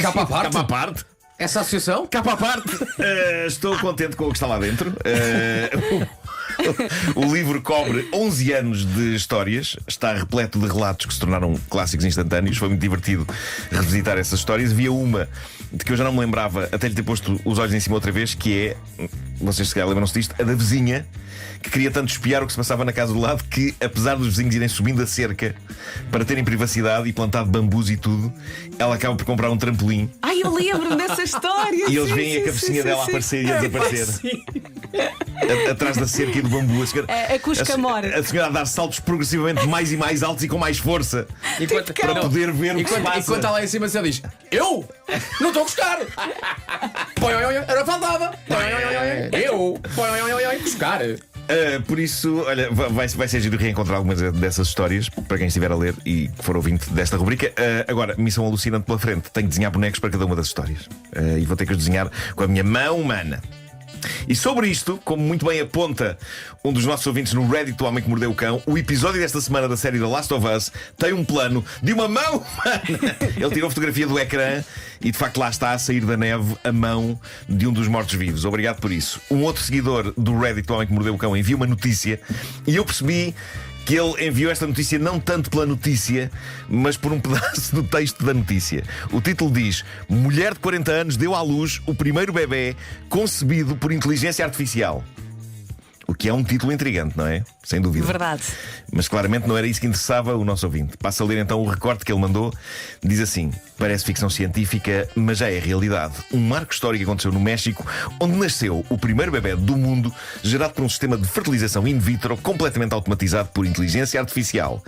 Capa à parte. Essa associação? Capa à parte. Estou contente com o que está lá dentro. O livro cobre 11 anos de histórias. Está repleto de relatos que se tornaram clássicos instantâneos. Foi muito divertido revisitar essas histórias. Havia uma de que eu já não me lembrava, até lhe ter posto os olhos em cima outra vez, que é, vocês se calhar lembram-se disto, a da vizinha que queria tanto espiar o que se passava na casa do lado que, apesar dos vizinhos irem subindo a cerca para terem privacidade e plantado bambus e tudo, ela acaba por comprar um trampolim. Ai, eu lembro-me dessa história. E eles Sim, veem sim, a cabecinha sim, dela a sim. aparecer e a desaparecer atrás da cerca e do bambu. A Cuscamor. A senhora a dar saltos progressivamente mais e mais altos e com mais força Enquanto, para poder ver o que se passa. enquanto está lá em cima, você diz: Eu? Não estou a gostar! Era faltava! Eu? Buscar! Por isso, olha, vai ser giro reencontrar algumas dessas histórias para quem estiver a ler e que for ouvinte desta rubrica. Agora, missão alucinante pela frente: tenho que desenhar bonecos para cada uma das histórias. E vou ter que os desenhar com a minha mão humana. E sobre isto, como muito bem aponta um dos nossos ouvintes no Reddit do Homem que Mordeu o Cão, o episódio desta semana da série The Last of Us tem um plano de uma mão humana. Ele tirou fotografia do ecrã e de facto lá está a sair da neve a mão de um dos mortos-vivos. Obrigado por isso. Um outro seguidor do Reddit do Homem que Mordeu o Cão enviou uma notícia e eu percebi que ele enviou esta notícia não tanto pela notícia, mas por um pedaço do texto da notícia. O título diz: mulher de 40 anos deu à luz o primeiro bebê concebido por inteligência artificial. O que é um título intrigante, não é? Sem dúvida. Verdade. Mas claramente não era isso que interessava o nosso ouvinte. Passa a ler então o recorte que ele mandou. Diz assim: parece ficção científica, mas já é realidade. Um marco histórico aconteceu no México, onde nasceu o primeiro bebê do mundo, gerado por um sistema de fertilização in vitro completamente automatizado por inteligência artificial.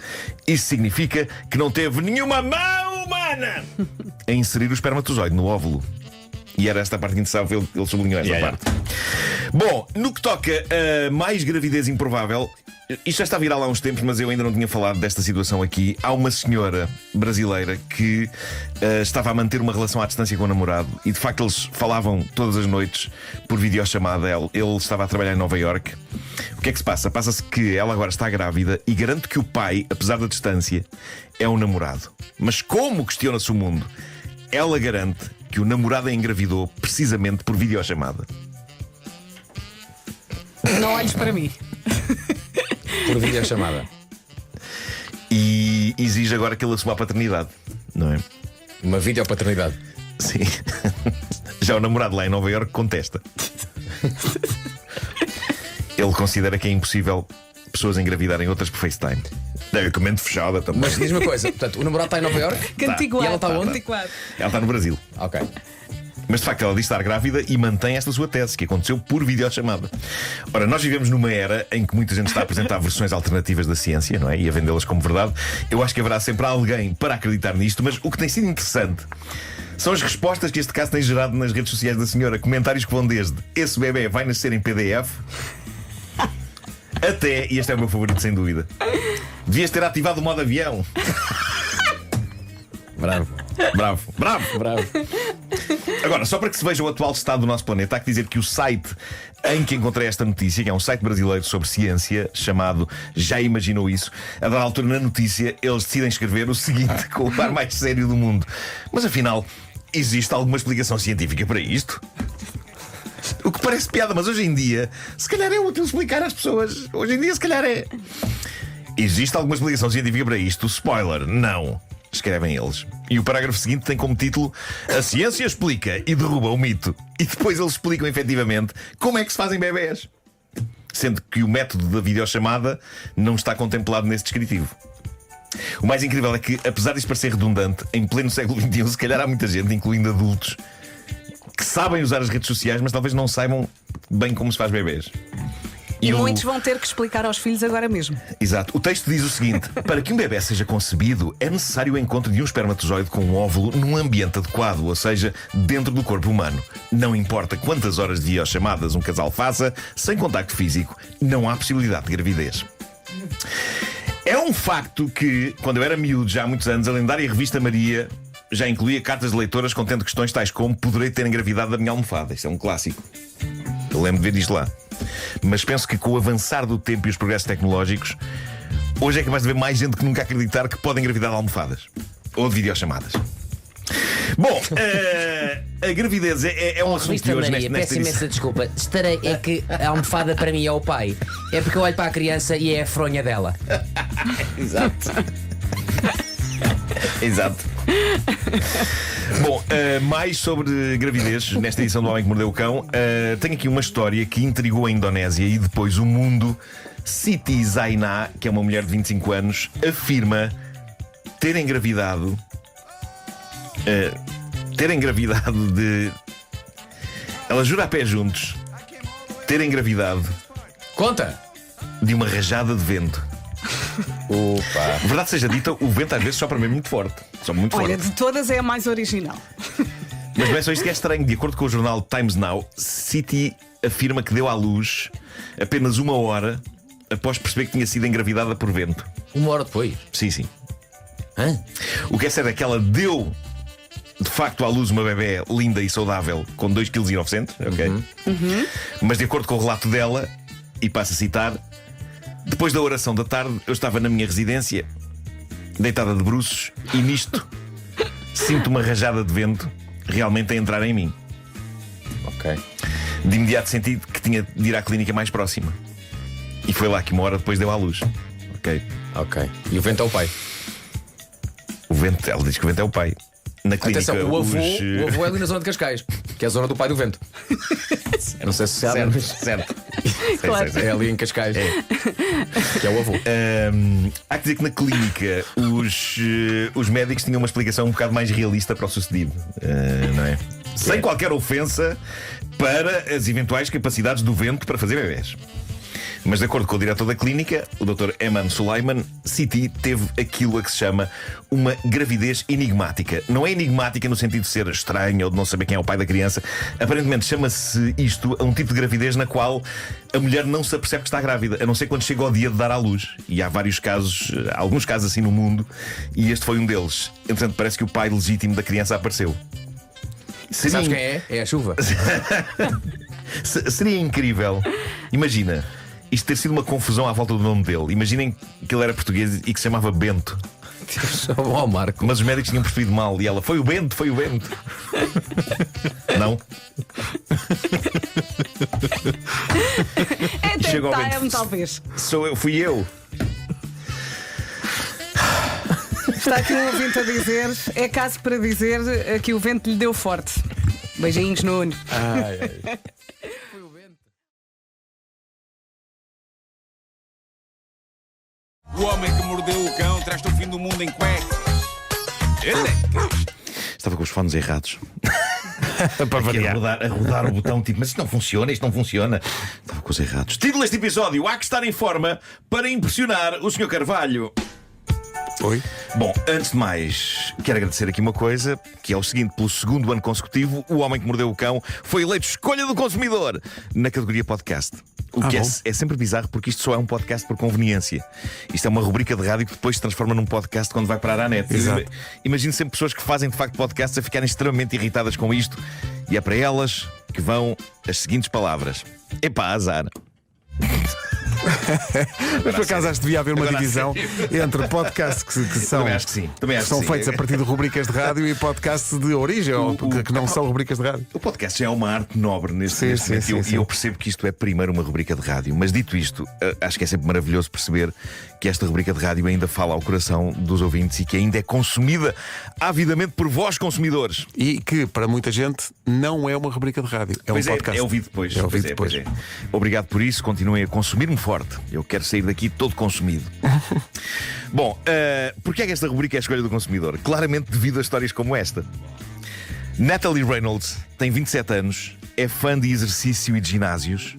Isso significa que não teve nenhuma mão humana a inserir o espermatozoide no óvulo. E era esta a parte que interessava, ele sublinhou esta parte. Bom, no que toca a mais gravidez improvável, isto já está viral há uns tempos, mas eu ainda não tinha falado desta situação aqui. Há uma senhora brasileira que estava a manter uma relação à distância com o namorado e de facto eles falavam todas as noites por videochamada. Ele estava a trabalhar em Nova Iorque. O que é que se passa? Passa-se que ela agora está grávida e garante que o pai, apesar da distância, é um namorado. Mas como, questiona-se o mundo, ela garante que o namorado a engravidou precisamente por videochamada. Não olhes para mim. Por videochamada. E exige agora que ele assuma a paternidade, não é? Uma videopaternidade. Sim. Já o namorado lá em Nova Iorque contesta. Ele considera que é impossível pessoas engravidarem outras por FaceTime. Deve com mente fechada também. Mas diz uma coisa: portanto, o namorado está em Nova Iorque? Cantiguado. E ela está onde? Cantiguado. Ela está no Brasil. Ok. Mas de facto ela diz estar grávida e mantém esta sua tese, que aconteceu por videochamada. Ora, nós vivemos numa era em que muita gente está a apresentar versões alternativas da ciência, não é? E a vendê-las como verdade. Eu acho que haverá sempre alguém para acreditar nisto, mas o que tem sido interessante são as respostas que este caso tem gerado nas redes sociais da senhora. Comentários que vão desde esse bebê vai nascer em PDF até, e este é o meu favorito sem dúvida, devias ter ativado o modo avião. Bravo. Agora, só para que se veja o atual estado do nosso planeta, há que dizer que o site em que encontrei esta notícia, que é um site brasileiro sobre ciência, chamado Já Imaginou Isso, a dada altura na notícia, eles decidem escrever o seguinte, com o ar mais sério do mundo: mas afinal, existe alguma explicação científica para isto? O que parece piada, mas hoje em dia, se calhar é útil explicar às pessoas. Hoje em dia, se calhar é. Existe alguma explicação científica para isto? Spoiler, não. Escrevem eles. E o parágrafo seguinte tem como título: A ciência explica e derruba o mito. E depois eles explicam efetivamente como é que se fazem bebés. Sendo que o método da videochamada não está contemplado nesse descritivo. O mais incrível é que, apesar disso parecer redundante, em pleno século XXI, se calhar há muita gente, incluindo adultos, que sabem usar as redes sociais, mas talvez não saibam bem como se faz bebés. E muitos vão ter que explicar aos filhos agora mesmo. Exato. O texto diz o seguinte: para que um bebé seja concebido, é necessário o encontro de um espermatozoide com um óvulo num ambiente adequado, ou seja, dentro do corpo humano. Não importa quantas horas de videochamadas um casal faça, sem contacto físico, não há possibilidade de gravidez. É um facto que, quando eu era miúdo, já há muitos anos, a lendária revista Maria já incluía cartas de leitoras contendo questões tais como: poderei ter engravidado da minha almofada. Isto é um clássico. Eu lembro de ver isto lá. Mas penso que com o avançar do tempo e os progressos tecnológicos, hoje é capaz de ver mais gente que nunca acreditar que pode engravidar de almofadas ou de videochamadas. Bom, a gravidez é um assunto que hoje Maria, peço imensa desculpa. Estarei, é que a almofada para mim é o pai. É porque eu olho para a criança e é a fronha dela. Exato. Exato. Bom, mais sobre gravidez nesta edição do Homem que Mordeu o Cão. Tenho aqui uma história que intrigou a Indonésia e depois o mundo. Siti Zainah, que é uma mulher de 25 anos, afirma ter engravidado. De. Ela jura a pé juntos ter engravidado. Conta! De uma rajada de vento. Opa! Verdade seja dita, o vento às vezes sopra mesmo muito forte. Sopra muito Olha, forte. de todas é a mais original. Mas não é só isto que é estranho. De acordo com o jornal Times Now, Siti afirma que deu à luz apenas 1 hora após perceber que tinha sido engravidada por vento. 1 hora depois? Sim, sim. Hã? O que é certo é que ela deu de facto à luz uma bebé linda e saudável com 2,9 kg, ok? Mas de acordo com o relato dela, e passo a citar: depois da oração da tarde, eu estava na minha residência, deitada de bruços, e nisto sinto uma rajada de vento realmente a entrar em mim. Ok. De imediato senti que tinha de ir à clínica mais próxima. E foi lá que 1 hora depois deu à luz. Ok? Ok. E o vento é o pai. O vento, ela diz que o vento é o pai. Na clínica, Atenção, o avô é ali na zona de Cascais, que é a zona do pai do vento. Eu não sei se sabe, Certo, mas certo. Claro. Sei. é ali em Cascais. Que é o avô. Há que dizer que na clínica os médicos tinham uma explicação um bocado mais realista para o sucedido, não é? Sem qualquer ofensa para as eventuais capacidades do vento para fazer bebés. Mas de acordo com o diretor da clínica, o Dr. Eman Sulaiman, Siti teve aquilo a que se chama uma gravidez enigmática. Não é enigmática no sentido de ser estranha ou de não saber quem é o pai da criança. Aparentemente chama-se isto a um tipo de gravidez na qual a mulher não se apercebe que está grávida, a não ser quando chega ao dia de dar à luz. E há vários casos, alguns casos assim no mundo, e este foi um deles. Entretanto, parece que o pai legítimo da criança apareceu. Sabes quem é? É a chuva. Seria incrível. Imagina isto ter sido uma confusão à volta do nome dele. Imaginem que ele era português e que se chamava Bento. Oh, Marco. Mas os médicos tinham percebido mal. E ela: foi o Bento, foi o Bento. Não. É E chega ao time, Bento. talvez. Fui eu. Está aqui um ouvinte a dizer: é caso para dizer que o vento lhe deu forte. Beijinhos, Nuno. Ai. O homem que mordeu o cão traz-te o fim do mundo em cuecas. Estava com os fones errados. Para variar. A rodar o botão, tipo, mas isto não funciona, isto não funciona. Estava com os errados. Título deste episódio: há que estar em forma para impressionar o Sr. Carvalho. Oi? Bom, antes de mais, quero agradecer aqui uma coisa, que é o seguinte: pelo segundo ano consecutivo, O Homem que Mordeu o Cão foi eleito Escolha do Consumidor na categoria podcast. O que é sempre bizarro, porque isto só é um podcast por conveniência. Isto é uma rubrica de rádio que depois se transforma num podcast quando vai parar à net. Exato. Imagino sempre pessoas que fazem de facto podcasts a ficarem extremamente irritadas com isto, e é para elas que vão as seguintes palavras: epá, azar. Mas por acaso acho que devia haver uma Agora, divisão entre podcasts que são, Também acho que sim. Também acho que são que sim. feitos a partir de rubricas de rádio e podcasts de origem, ou que não são rubricas de rádio. O podcast já é uma arte nobre neste momento, e eu percebo que isto é primeiro uma rubrica de rádio. Mas dito isto, acho que é sempre maravilhoso perceber que esta rubrica de rádio ainda fala ao coração dos ouvintes e que ainda é consumida avidamente por vós, consumidores. E que, para muita gente, não é uma rubrica de rádio, é Pois um podcast. é ouvido depois. É ouvido Pois depois. pois Obrigado por isso, continuem a consumir-me forte. Eu quero sair daqui todo consumido. Bom, porquê é que esta rubrica é a escolha do consumidor? Claramente devido a histórias como esta. Natalie Reynolds tem 27 anos, é fã de exercício e de ginásios,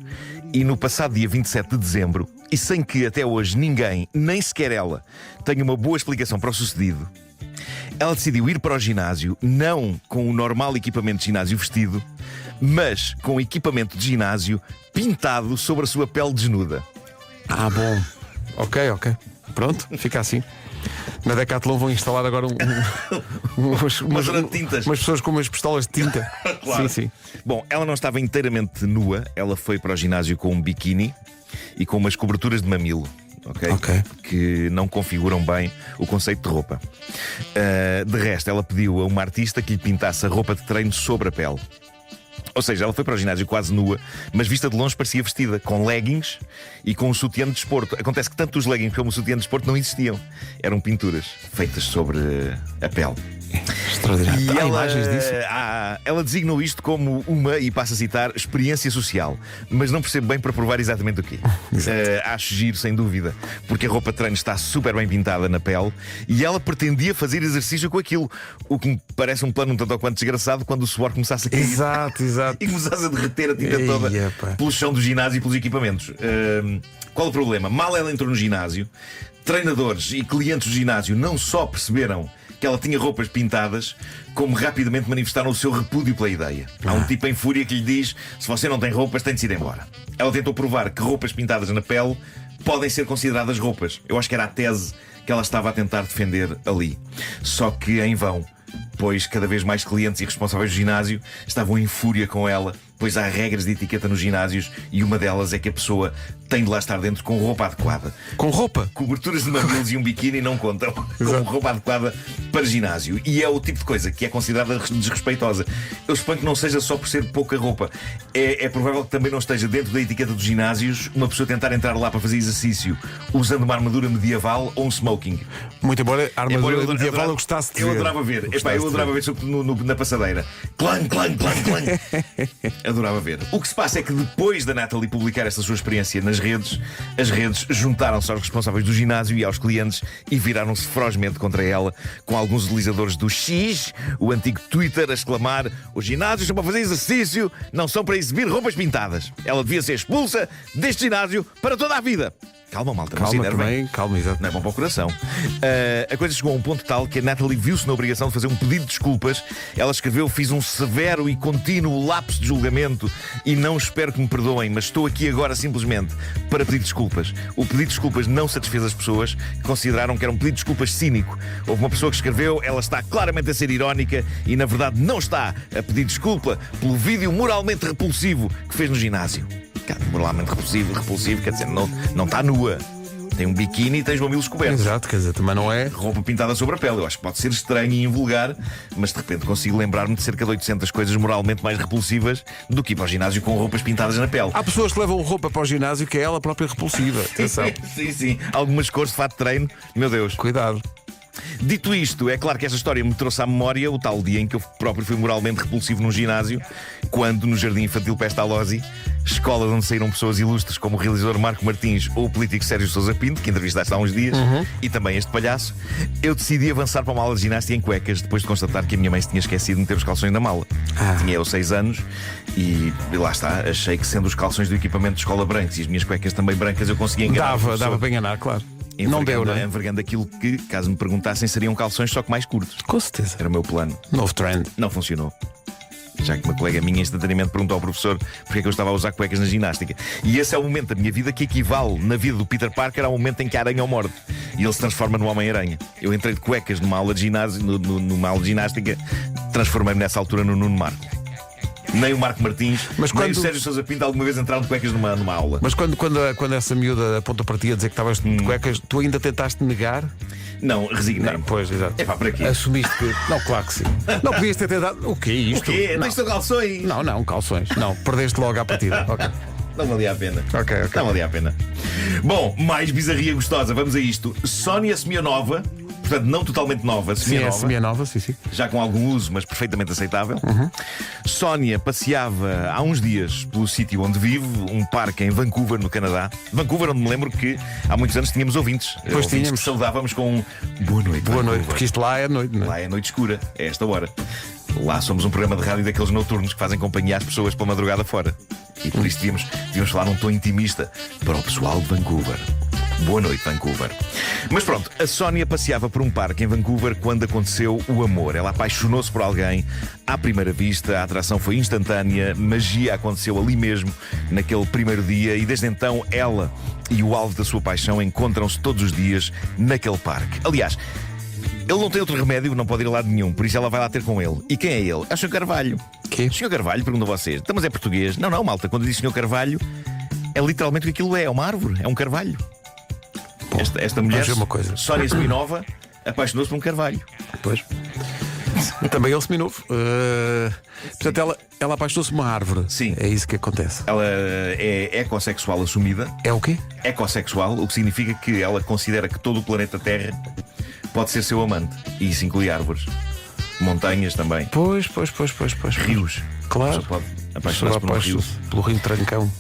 e no passado dia 27 de dezembro, e sem que até hoje ninguém, nem sequer ela, tenha uma boa explicação para o sucedido, ela decidiu ir para o ginásio, não com o normal equipamento de ginásio vestido, mas com o equipamento de ginásio pintado sobre a sua pele desnuda. Ah, bom. Ok. Pronto, fica assim. Na Decathlon vão instalar agora Uma zona de tintas. umas pessoas com umas pistolas de tinta. Claro. Sim. Bom, ela não estava inteiramente nua, ela foi para o ginásio com um biquíni e com umas coberturas de mamilo. Ok. Que não configuram bem o conceito de roupa. De resto, ela pediu a uma artista que lhe pintasse a roupa de treino sobre a pele. Ou seja, ela foi para o ginásio quase nua, mas vista de longe parecia vestida, com leggings e com um sutiã de desporto. Acontece que tanto os leggings como o sutiã de desporto não existiam. Eram pinturas feitas sobre a pele. Extraordinário. E Há ela, imagens disso? ela designou isto como uma, e passo a citar, experiência social. Mas não percebo bem para provar exatamente o quê. Acho giro, sem dúvida, porque a roupa de treino está super bem pintada na pele e ela pretendia fazer exercício com aquilo, o que me parece um plano um tanto ou quanto desgraçado quando o suor começasse a cair. Exato. E começasse a derreter a tinta toda pelo chão do ginásio e pelos equipamentos. Qual o problema? Mal ela entrou no ginásio, treinadores e clientes do ginásio não só perceberam que ela tinha roupas pintadas, como rapidamente manifestaram o seu repúdio pela ideia. Há um tipo em fúria que lhe diz: se você não tem roupas, tem de se ir embora. Ela tentou provar que roupas pintadas na pele podem ser consideradas roupas. Eu acho que era a tese que ela estava a tentar defender ali. Só que em vão, pois cada vez mais clientes e responsáveis do ginásio estavam em fúria com ela, pois há regras de etiqueta nos ginásios e uma delas é que a pessoa tem de lá estar dentro com roupa adequada. Com roupa? Coberturas de mamilos e um biquíni não contam como roupa adequada para ginásio. E é o tipo de coisa que é considerada desrespeitosa. Eu suponho que não seja só por ser pouca roupa. É provável que também não esteja dentro da etiqueta dos ginásios uma pessoa tentar entrar lá para fazer exercício usando uma armadura medieval ou um smoking. Muito embora a armadura medieval eu gostasse de ver. Eu adorava ver. Eu adorava ver na passadeira. Clang, clang, clang, clang. Adorava ver. O que se passa é que depois da Natalie publicar esta sua experiência nas redes, as redes juntaram-se aos responsáveis do ginásio e aos clientes e viraram-se ferozmente contra ela, com alguns utilizadores do X, o antigo Twitter, a exclamar: os ginásios são para fazer exercício, não são para exibir roupas pintadas. Ela devia ser expulsa deste ginásio para toda a vida. Calma, malta, não se enervem. Calma, exato. Não é bom para o coração. A coisa chegou a um ponto tal que a Natalie viu-se na obrigação de fazer um pedido de desculpas. Ela escreveu: fiz um severo e contínuo lapso de julgamento e não espero que me perdoem, mas estou aqui agora simplesmente para pedir desculpas. O pedido de desculpas não satisfez as pessoas, que consideraram que era um pedido de desculpas cínico. Houve uma pessoa que escreveu: ela está claramente a ser irónica e na verdade não está a pedir desculpa pelo vídeo moralmente repulsivo que fez no ginásio. Moralmente repulsivo, quer dizer, não está nua. Tem um biquíni e tem os mamilos cobertos. Exato, quer dizer, também não é. Roupa pintada sobre a pele. Eu acho que pode ser estranho e invulgar, mas de repente consigo lembrar-me de cerca de 800 coisas moralmente mais repulsivas do que ir para o ginásio com roupas pintadas na pele. Há pessoas que levam roupa para o ginásio que é ela própria repulsiva. Atenção. Sim. Algumas cores de fato de treino, meu Deus. Cuidado. Dito isto, é claro que esta história me trouxe à memória o tal dia em que eu próprio fui moralmente repulsivo num ginásio, quando no Jardim Infantil Pestalozzi, escola de onde saíram pessoas ilustres como o realizador Marco Martins ou o político Sérgio Sousa Pinto, que entrevistaste há uns dias, e também este palhaço, eu decidi avançar para uma aula de ginástica em cuecas, depois de constatar que a minha mãe se tinha esquecido de meter os calções na mala. Tinha eu 6 anos e lá está, achei que sendo os calções do equipamento de escola brancos e as minhas cuecas também brancas, eu conseguia enganar. Dava para enganar, claro. Não deu, não é? Envergando aquilo que, caso me perguntassem, seriam calções só que mais curtos. Com certeza. Era o meu plano. Novo trend. Não funcionou. Já que uma colega minha instantaneamente perguntou ao professor porque é que eu estava a usar cuecas na ginástica. E esse é o momento da minha vida que equivale na vida do Peter Parker ao momento em que a aranha o morde e ele se transforma no Homem-Aranha. Eu entrei de cuecas numa aula de ginásio, numa aula de ginástica, transformei-me nessa altura no Nuno Marco. Nem o Marco Martins, Mas nem quando- o Sérgio Sousa Pinto alguma vez entraram de cuecas numa aula. Mas quando essa miúda aponta para ti a dizer que estavas de cuecas, tu ainda tentaste negar? Não, resignei-me. Pois, exato. É pá, para quê? Assumiste que. Não, claro que sim. Não podias ter tentado. O que é O isto? quê? Não estou calções. Não, calções. Não, perdeste logo à partida. Ok. Não valia a pena. Ok. Não valia a pena. Bom, mais bizarria gostosa, vamos a isto. Sónia Semionova, portanto não totalmente nova, Sim, é Semionova, semi-nova, sim. já com algum uso, mas perfeitamente aceitável. Sónia passeava há uns dias pelo sítio onde vive, um parque em Vancouver, no Canadá. Vancouver, onde me lembro que há muitos anos tínhamos ouvintes. Ouvintes tínhamos. que saudávamos com um boa noite. Boa noite, Vancouver. porque isto lá é noite, não é? Lá é noite escura, é esta hora. Lá somos um programa de rádio daqueles noturnos que fazem companhia às pessoas pela madrugada fora. E por isso devíamos falar num tom intimista para o pessoal de Vancouver. Boa noite, Vancouver. Mas pronto, a Sónia passeava por um parque em Vancouver quando aconteceu o amor. Ela apaixonou-se por alguém à primeira vista, a atração foi instantânea, magia aconteceu ali mesmo, naquele primeiro dia, e desde então ela e o alvo da sua paixão encontram-se todos os dias naquele parque. Aliás, ele não tem outro remédio, não pode ir a lado nenhum, por isso ela vai lá ter com ele. E quem é ele? É o Sr. Carvalho. Quê? Sr. Carvalho, pergunto a vocês. Então, mas é português? Não, malta, quando diz Sr. Carvalho, é literalmente o que aquilo é uma árvore, é um carvalho. Esta mulher, vamos ver uma coisa. Sónia Seminova, apaixonou-se por um carvalho. Pois. Também ele semi-novo. Portanto, ela apaixonou-se por uma árvore. Sim. É isso que acontece. Ela é ecossexual assumida. É o quê? Ecossexual, o que significa que ela considera que todo o planeta Terra pode ser seu amante. E isso inclui árvores, montanhas também, Pois. rios. Claro. A pessoa pode apaixonar-se por um rio. Pelo Rio Trancão.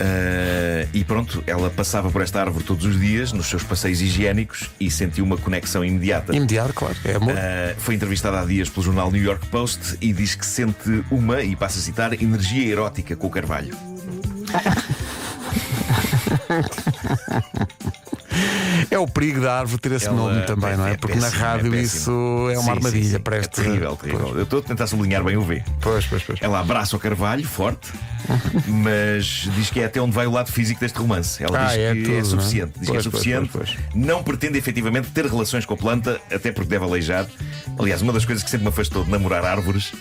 E pronto, ela passava por esta árvore todos os dias, nos seus passeios higiênicos, e sentiu uma conexão imediata. Imediato, claro. É amor. Foi entrevistada há dias pelo jornal New York Post e diz que sente uma, e passo a citar, energia erótica com o carvalho. É o perigo da árvore ter esse nome também, não é? Porque na rádio isso é uma armadilha. Preste... É terrível. Eu estou a tentar sublinhar bem o V. Pois. Ela abraça o carvalho, forte, mas diz que é até onde vai o lado físico deste romance. Ela diz que tudo, é não é? suficiente. Diz que é Pois. suficiente. Não pretende efetivamente ter relações com a planta, até porque deve aleijar. Aliás, uma das coisas que sempre me afastou de namorar árvores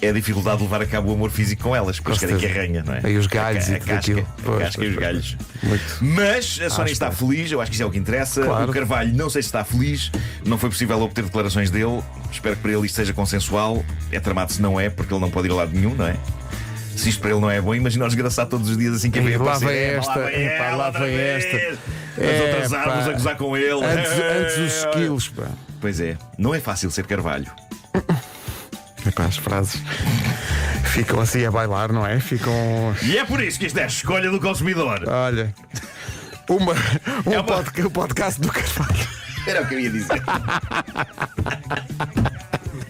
é a dificuldade de levar a cabo o amor físico com elas, porque querem que arranha, não é? E os galhos a e tudo casca, aquilo. a casca e os galhos. Muito. Mas a Sónia está feliz, eu acho que isso é o que interessa. Claro. O Carvalho não sei se está feliz, não foi possível obter declarações dele. Espero que para ele isto seja consensual. É tramado se não é, porque ele não pode ir a lado nenhum, não é? Se isto para ele não é bom, imagina o desgraçado todos os dias assim que vem Lá aparecer. vem É, esta, lá outra vem vez. esta. As outras árvores a gozar com ele. Antes os skills, pá. Pois é, não é fácil ser Carvalho. Epá, as frases ficam assim a bailar, não é? Ficam. E é por isso que isto é a escolha do consumidor. Olha. Um podcast do Carvalho. Era o que eu ia dizer.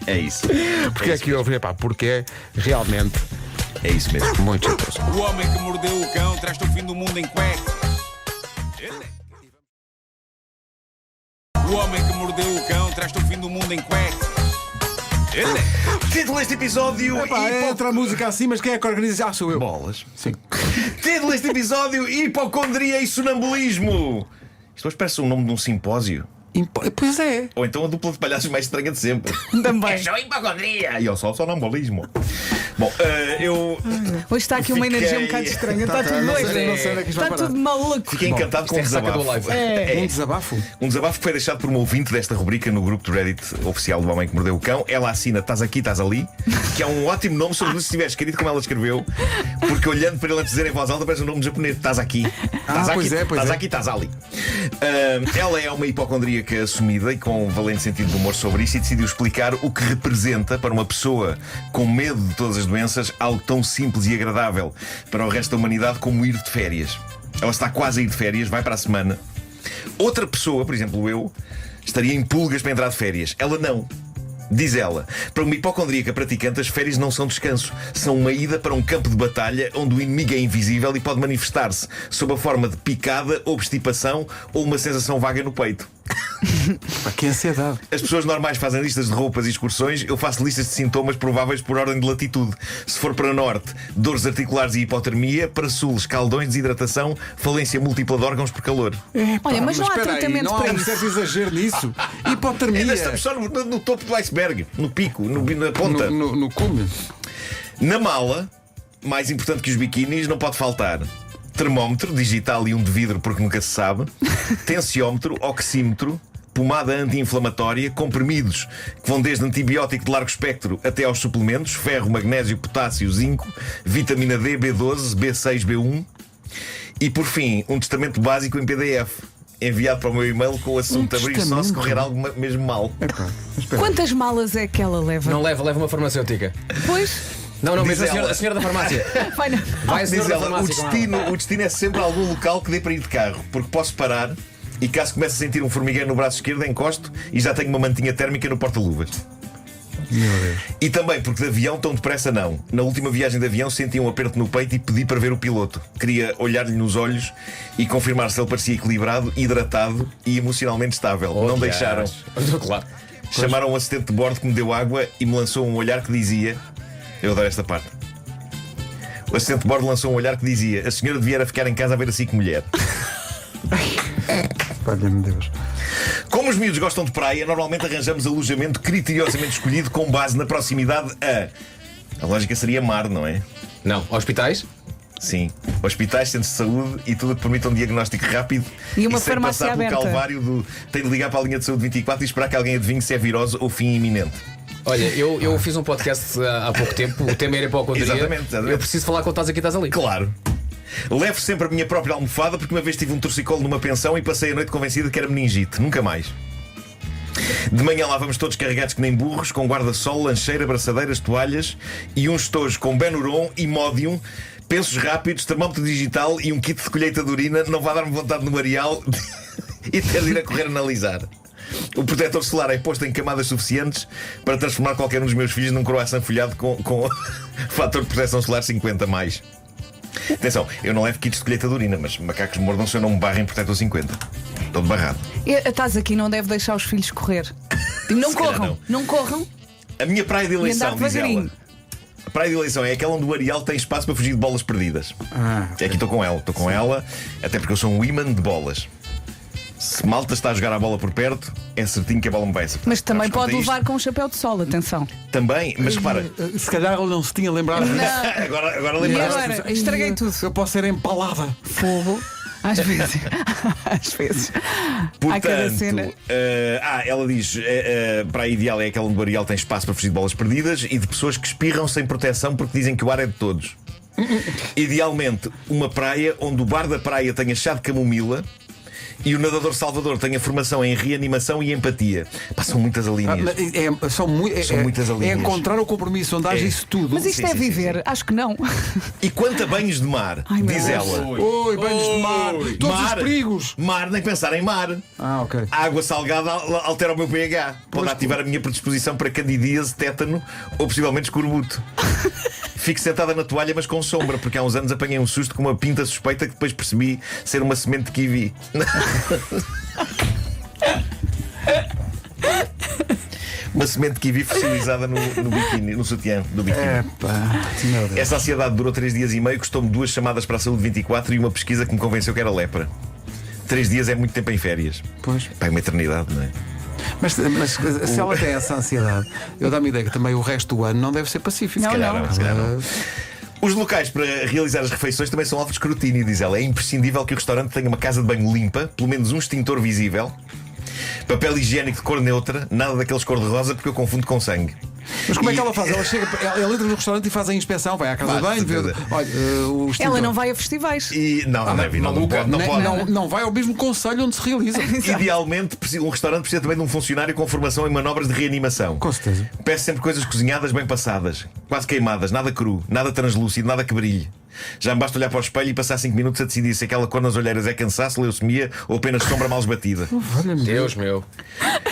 É isso. Porque é que houve? Epá, porque é realmente É isso mesmo. muito jeitoso. O homem que mordeu o cão traz-te o fim do mundo em cueca. O homem que mordeu o cão traz-te o fim do mundo em cueca. Título deste episódio. Epá, entra a música assim, mas quem é que organiza? Sou eu. Bolas. Sim. Título deste episódio: Hipocondria e sonambulismo. Isto hoje parece o nome de um simpósio. Pois é. Ou então a dupla de palhaços mais estranha de sempre. Também. Só hipocondria. E eu só sonambulismo. Bom, eu Hoje está aqui uma Fiquei- energia um bocado estranha. Está tudo não doido. sei onde é que isto vai Está parar. tudo maluco. fiquei encantado com é um ressaca do desabafo. live. Um desabafo? Um desabafo que foi deixado por uma ouvinte desta rubrica no grupo do Reddit oficial do Homem que Mordeu o Cão. Ela assina Estás aqui, estás ali, que é um ótimo nome, sobretudo se estiver escrito como ela escreveu, porque olhando para ele a dizer em voz alta parece um nome japonês. Estás aqui, estás pois aqui, é, pois estás é. aqui, estás ali. Ela é uma hipocondríaca assumida e com um valente sentido de humor sobre isso, e decidiu explicar o que representa para uma pessoa com medo de todas as doenças algo tão simples e agradável para o resto da humanidade como ir de férias. Ela está quase a ir de férias, vai para a semana. Outra pessoa, por exemplo eu, estaria em pulgas para entrar de férias. Ela não. Diz ela, para uma hipocondríaca praticante, as férias não são descanso. São uma ida para um campo de batalha onde o inimigo é invisível e pode manifestar-se sob a forma de picada, obstipação ou uma sensação vaga no peito. Pá, que ansiedade. As pessoas normais fazem listas de roupas e excursões. Eu faço listas de sintomas prováveis por ordem de latitude. Se for para norte, dores articulares e hipotermia. Para sul, escaldões, desidratação, falência múltipla de órgãos por calor. Olha, mas não há espera aí, tratamento não há para um isso. certo exagero nisso. Hipotermia. Ainda estamos só no topo do iceberg, no pico, na ponta. No cume. Na mala, mais importante que os biquínis, não pode faltar termómetro digital e um de vidro, porque nunca se sabe, tensiómetro, oxímetro, pomada anti-inflamatória, comprimidos que vão desde antibiótico de largo espectro até aos suplementos, ferro, magnésio, potássio, zinco, vitamina D, B12, B6, B1 e, por fim, um testamento básico em PDF enviado para o meu e-mail com o assunto abrir só se correr algo mesmo mal. Quantas malas é que ela leva? Não leva uma farmacêutica. Pois, Não, Diz mesmo ela. a senhora da farmácia. vai na... Vai a Diz senhora da ela, farmácia. com ela. o destino é sempre algum local que dê para ir de carro, porque posso parar e caso comece a sentir um formigueiro no braço esquerdo, encosto e já tenho uma mantinha térmica no porta-luvas. Meu Deus. E também porque de avião tão depressa não. Na última viagem de avião senti um aperto no peito e pedi para ver o piloto. Queria olhar-lhe nos olhos e confirmar se ele parecia equilibrado, hidratado e emocionalmente estável. Não deixaram. Claro. Chamaram um assistente de bordo que me deu água e me lançou um olhar que dizia... Eu adoro esta parte. O assistente de bordo lançou um olhar que dizia: a senhora devia era ficar em casa a ver assim que mulher. Olha-me Deus. Como os miúdos gostam de praia, normalmente arranjamos alojamento criteriosamente escolhido com base na proximidade a lógica seria mar, não é? Não, hospitais? Sim. Hospitais, centros de saúde e tudo que permita um diagnóstico rápido. E uma sem farmácia passar pelo aberta. calvário do tem de ligar para a linha de saúde 24 e esperar que alguém adivinhe se é virose ou fim iminente. Olha, eu fiz um podcast há pouco tempo. O tema era hipocondria. Exatamente. Eu preciso falar quando estás aqui, estás ali. Claro. Levo sempre a minha própria almofada porque uma vez tive um torcicolo numa pensão e passei a noite convencido que era meningite. Nunca mais. De manhã lá vamos todos carregados que nem burros, com guarda-sol, lancheira, braçadeiras, toalhas e uns estojos com Benuron, Imodium, pensos rápidos, termómetro digital e um kit de colheita de urina. Não vai dar-me vontade no areal e ter de ir a correr analisar. O protetor solar é posto em camadas suficientes para transformar qualquer um dos meus filhos num croissant folhado com fator de proteção solar 50 mais. Atenção, eu não levo kits de colheita de urina, mas macacos mordam se eu não me barro em protetor 50. Todo barrado. Estás aqui, não deve deixar os filhos correr. Não Se calhar corram, não corram. A minha praia de E andar eleição, diz ela. devagarinho. A praia de eleição é aquela onde o areal tem espaço para fugir de bolas perdidas. Aqui estou com ela, até porque eu sou um imã de bolas. Se malta está a jogar a bola por perto, é certinho que a bola me vai acertar. Mas também Sabes quanto pode é isto? levar com um chapéu de sol, atenção. Também, mas repara, Se calhar ele não se tinha lembrado. agora E lembraste. agora? Estraguei tudo. Eu posso ser empalada. Fogo. Às vezes. Às vezes. Há cada cena. Portanto, ela diz: para a ideal é aquela onde o areal tem espaço para fugir de bolas perdidas e de pessoas que espirram sem proteção porque dizem que o ar é de todos. Idealmente, uma praia onde o bar da praia tenha chá de camomila e o nadador Salvador tenha formação em reanimação e empatia. São muitas alíneas. São muitas é alíneas. encontrar o compromisso onde haja É. isso tudo. Mas isto Sim, é sim, viver? sim. Acho que não. E quanto a banhos de mar, Ai, meu diz Deus. ela: Oi, banhos de mar, todos os mar, perigos. mar, nem pensar em mar. Ok. A água salgada altera o meu pH. Pode ativar a minha predisposição para candidíase, tétano ou possivelmente escorbuto. Fico sentada na toalha, mas com sombra, porque há uns anos apanhei um susto com uma pinta suspeita que depois percebi ser uma semente de kiwi. Uma semente de kiwi fossilizada no biquíni, no sutiã do biquíni. Meu Deus. Essa ansiedade durou 3 dias e meio, custou-me 2 chamadas para a saúde 24 e uma pesquisa que me convenceu que era lepra. 3 dias é muito tempo em férias. Pois. Pá, é uma eternidade, não é? Mas se ela tem essa ansiedade, eu dá-me ideia que também o resto do ano não deve ser pacífico. Não, Se calhar não. Se calhar não. Os locais para realizar as refeições também são alvo de escrutínio, diz ela. É imprescindível que o restaurante tenha uma casa de banho limpa, pelo menos um extintor visível, papel higiênico de cor neutra, nada daqueles cor-de-rosa porque eu confundo com sangue. Mas como é que ela faz? Ela entra no restaurante e faz a inspeção, vai à casa de Vai, banho, vê. certeza. Olha, o extintor. Ela não vai a festivais. E não deve ir, não pode. Não pode. Não vai ao mesmo conselho onde se realiza. Idealmente, um restaurante precisa também de um funcionário com formação em manobras de reanimação. Com certeza. Peço sempre coisas cozinhadas bem passadas, quase queimadas, nada cru, nada translúcido, nada que brilhe. Já me basta olhar para o espelho e passar 5 minutos a decidir se aquela cor nas olheiras é cansaço, leucemia ou apenas sombra mal esbatida. Deus meu.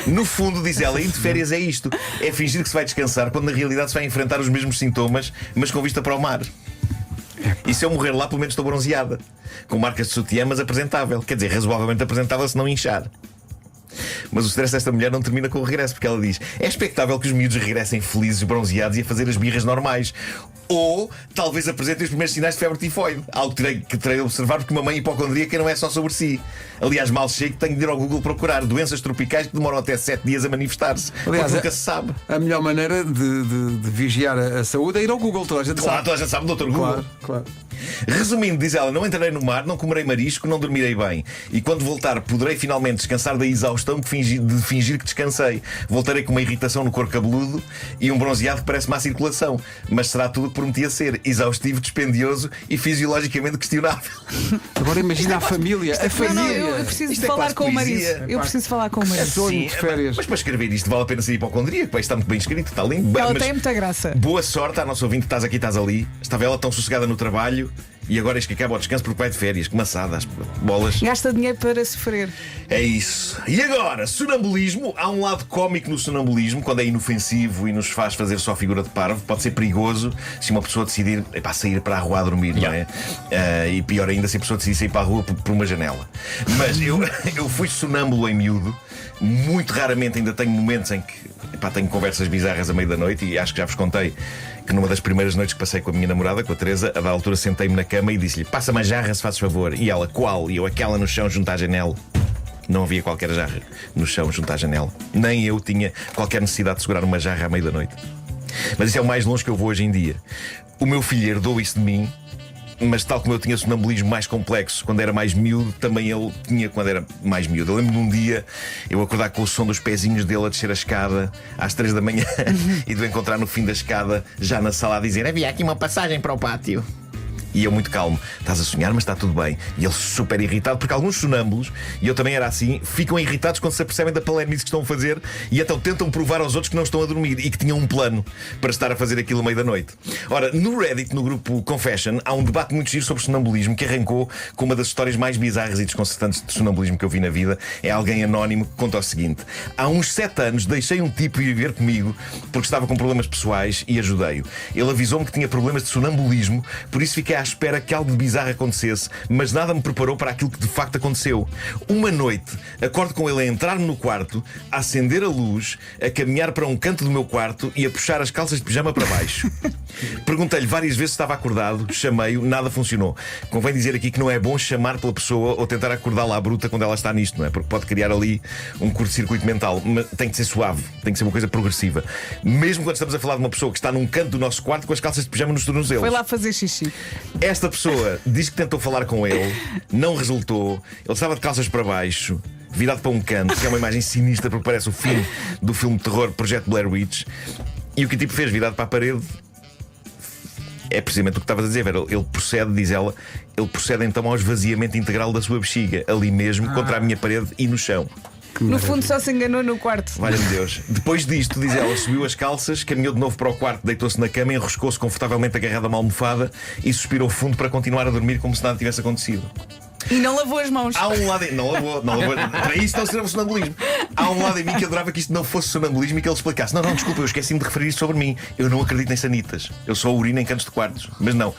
No fundo, diz ela, ir de férias é isto: é fingir que se vai descansar quando na realidade se vai enfrentar os mesmos sintomas, mas com vista para o mar. E se eu morrer lá, pelo menos estou bronzeada, com marcas de sutiã, mas apresentável. Quer dizer, razoavelmente apresentável se não inchar. Mas o stress desta mulher não termina com o regresso, porque ela diz: é expectável que os miúdos regressem felizes, bronzeados e a fazer as birras normais. Ou talvez apresentem os primeiros sinais de febre tifoide. Algo que terei de observar, porque uma mãe hipocondríaca não é só sobre si. Aliás, mal chego, tenho de ir ao Google procurar doenças tropicais que demoram até 7 dias a manifestar-se. Aliás, nunca se sabe. A melhor maneira de vigiar a saúde é ir ao Google. Toda a gente Claro, sabe. toda a gente sabe, Dr. Google. Claro. Resumindo, diz ela, não entrarei no mar, não comerei marisco, não dormirei bem. E quando voltar, poderei finalmente descansar da exaustão de fingir que descansei. Voltarei com uma irritação no couro cabeludo e um bronzeado que parece má circulação. Mas será tudo o que prometia ser: exaustivo, dispendioso e fisiologicamente questionável. Agora imagina a família. A família. Não, eu preciso Isto é falar quase com o marido. poesia. Eu preciso falar com o marido. sonho de férias. Mas para escrever isto vale a pena ser hipocondríaco. Está muito bem escrito, está lindo. Ela Mas tem muita graça. boa sorte à nossa ouvinte, estás aqui, estás ali. Estava ela tão sossegada no trabalho e agora eis que acaba o descanso porque vai de férias. Que maçada, as bolas. Gasta dinheiro para sofrer. É isso. E agora, sonambulismo. Há um lado cómico no sonambulismo, quando é inofensivo e nos faz fazer só figura de parvo. Pode ser perigoso se uma pessoa decidir sair para a rua a dormir, não é? E pior ainda se a pessoa decidir sair para a rua por uma janela. Mas eu fui sonâmbulo em miúdo. Muito raramente ainda tenho momentos em que tenho conversas bizarras à meia da noite. E acho que já vos contei que numa das primeiras noites que passei com a minha namorada, com a Teresa, a da altura sentei-me na cama e disse-lhe: passa-me a jarra se fazes favor. E ela: qual? E eu: aquela no chão junto à janela. Não havia qualquer jarra no chão junto à janela. Nem eu tinha qualquer necessidade de segurar uma jarra à meia da noite. Mas isso é o mais longe que eu vou hoje em dia. O meu filho herdou isso de mim. Mas tal como eu tinha sonambulismo mais complexo quando era mais miúdo, também ele tinha quando era mais miúdo. Eu lembro de um dia eu acordar com o som dos pezinhos dele a descer a escada às 3 da manhã e de o encontrar no fim da escada, já na sala, a dizer: havia aqui uma passagem para o pátio. E eu muito calmo: estás a sonhar, mas está tudo bem. E ele super irritado, porque alguns sonâmbulos, e eu também era assim, ficam irritados quando se apercebem da palermice que estão a fazer e então tentam provar aos outros que não estão a dormir e que tinham um plano para estar a fazer aquilo à meia da noite. Ora, no Reddit, no grupo Confession, há um debate muito giro sobre sonambulismo que arrancou com uma das histórias mais bizarras e desconcertantes de sonambulismo que eu vi na vida. É alguém anónimo que conta o seguinte: há uns 7 anos deixei um tipo ir viver comigo porque estava com problemas pessoais e ajudei-o. Ele avisou-me que tinha problemas de sonambulismo, por isso fiquei à espera que algo de bizarro acontecesse, mas nada me preparou para aquilo que de facto aconteceu. Uma noite, acordo com ele a entrar-me no quarto, a acender a luz, a caminhar para um canto do meu quarto e a puxar as calças de pijama para baixo. Perguntei-lhe várias vezes se estava acordado, chamei-o, nada funcionou. Convém dizer aqui que não é bom chamar pela pessoa ou tentar acordá-la à bruta quando ela está nisto, não é? Porque pode criar ali um curto-circuito mental. Mas tem que ser suave, tem que ser uma coisa progressiva. Mesmo quando estamos a falar de uma pessoa que está num canto do nosso quarto com as calças de pijama nos tornozelos. Foi lá fazer xixi. Esta pessoa diz que tentou falar com ele, não resultou. Ele estava de calças para baixo, virado para um canto, que é uma imagem sinistra porque parece o fim do filme de terror Projeto Blair Witch. E o que o tipo fez, virado para a parede, é precisamente o que estavas a dizer, Vera. Ele procede, diz ela, ele procede então ao esvaziamento integral da sua bexiga, ali mesmo, contra a minha parede e no chão. No fundo só se enganou no quarto. Valha-me Deus. Depois disto, diz ela, subiu as calças, caminhou de novo para o quarto, deitou-se na cama, enroscou-se confortavelmente agarrado a uma almofada e suspirou fundo para continuar a dormir como se nada tivesse acontecido. E não lavou as mãos. Há um lado em... Não lavou. Para isso não seria sonambulismo. Há um lado em mim que adorava que isto não fosse sonambulismo e que ele explicasse: não, desculpa, eu esqueci-me de referir sobre mim. Eu não acredito em sanitas. Eu só urino em cantos de quartos. Mas não.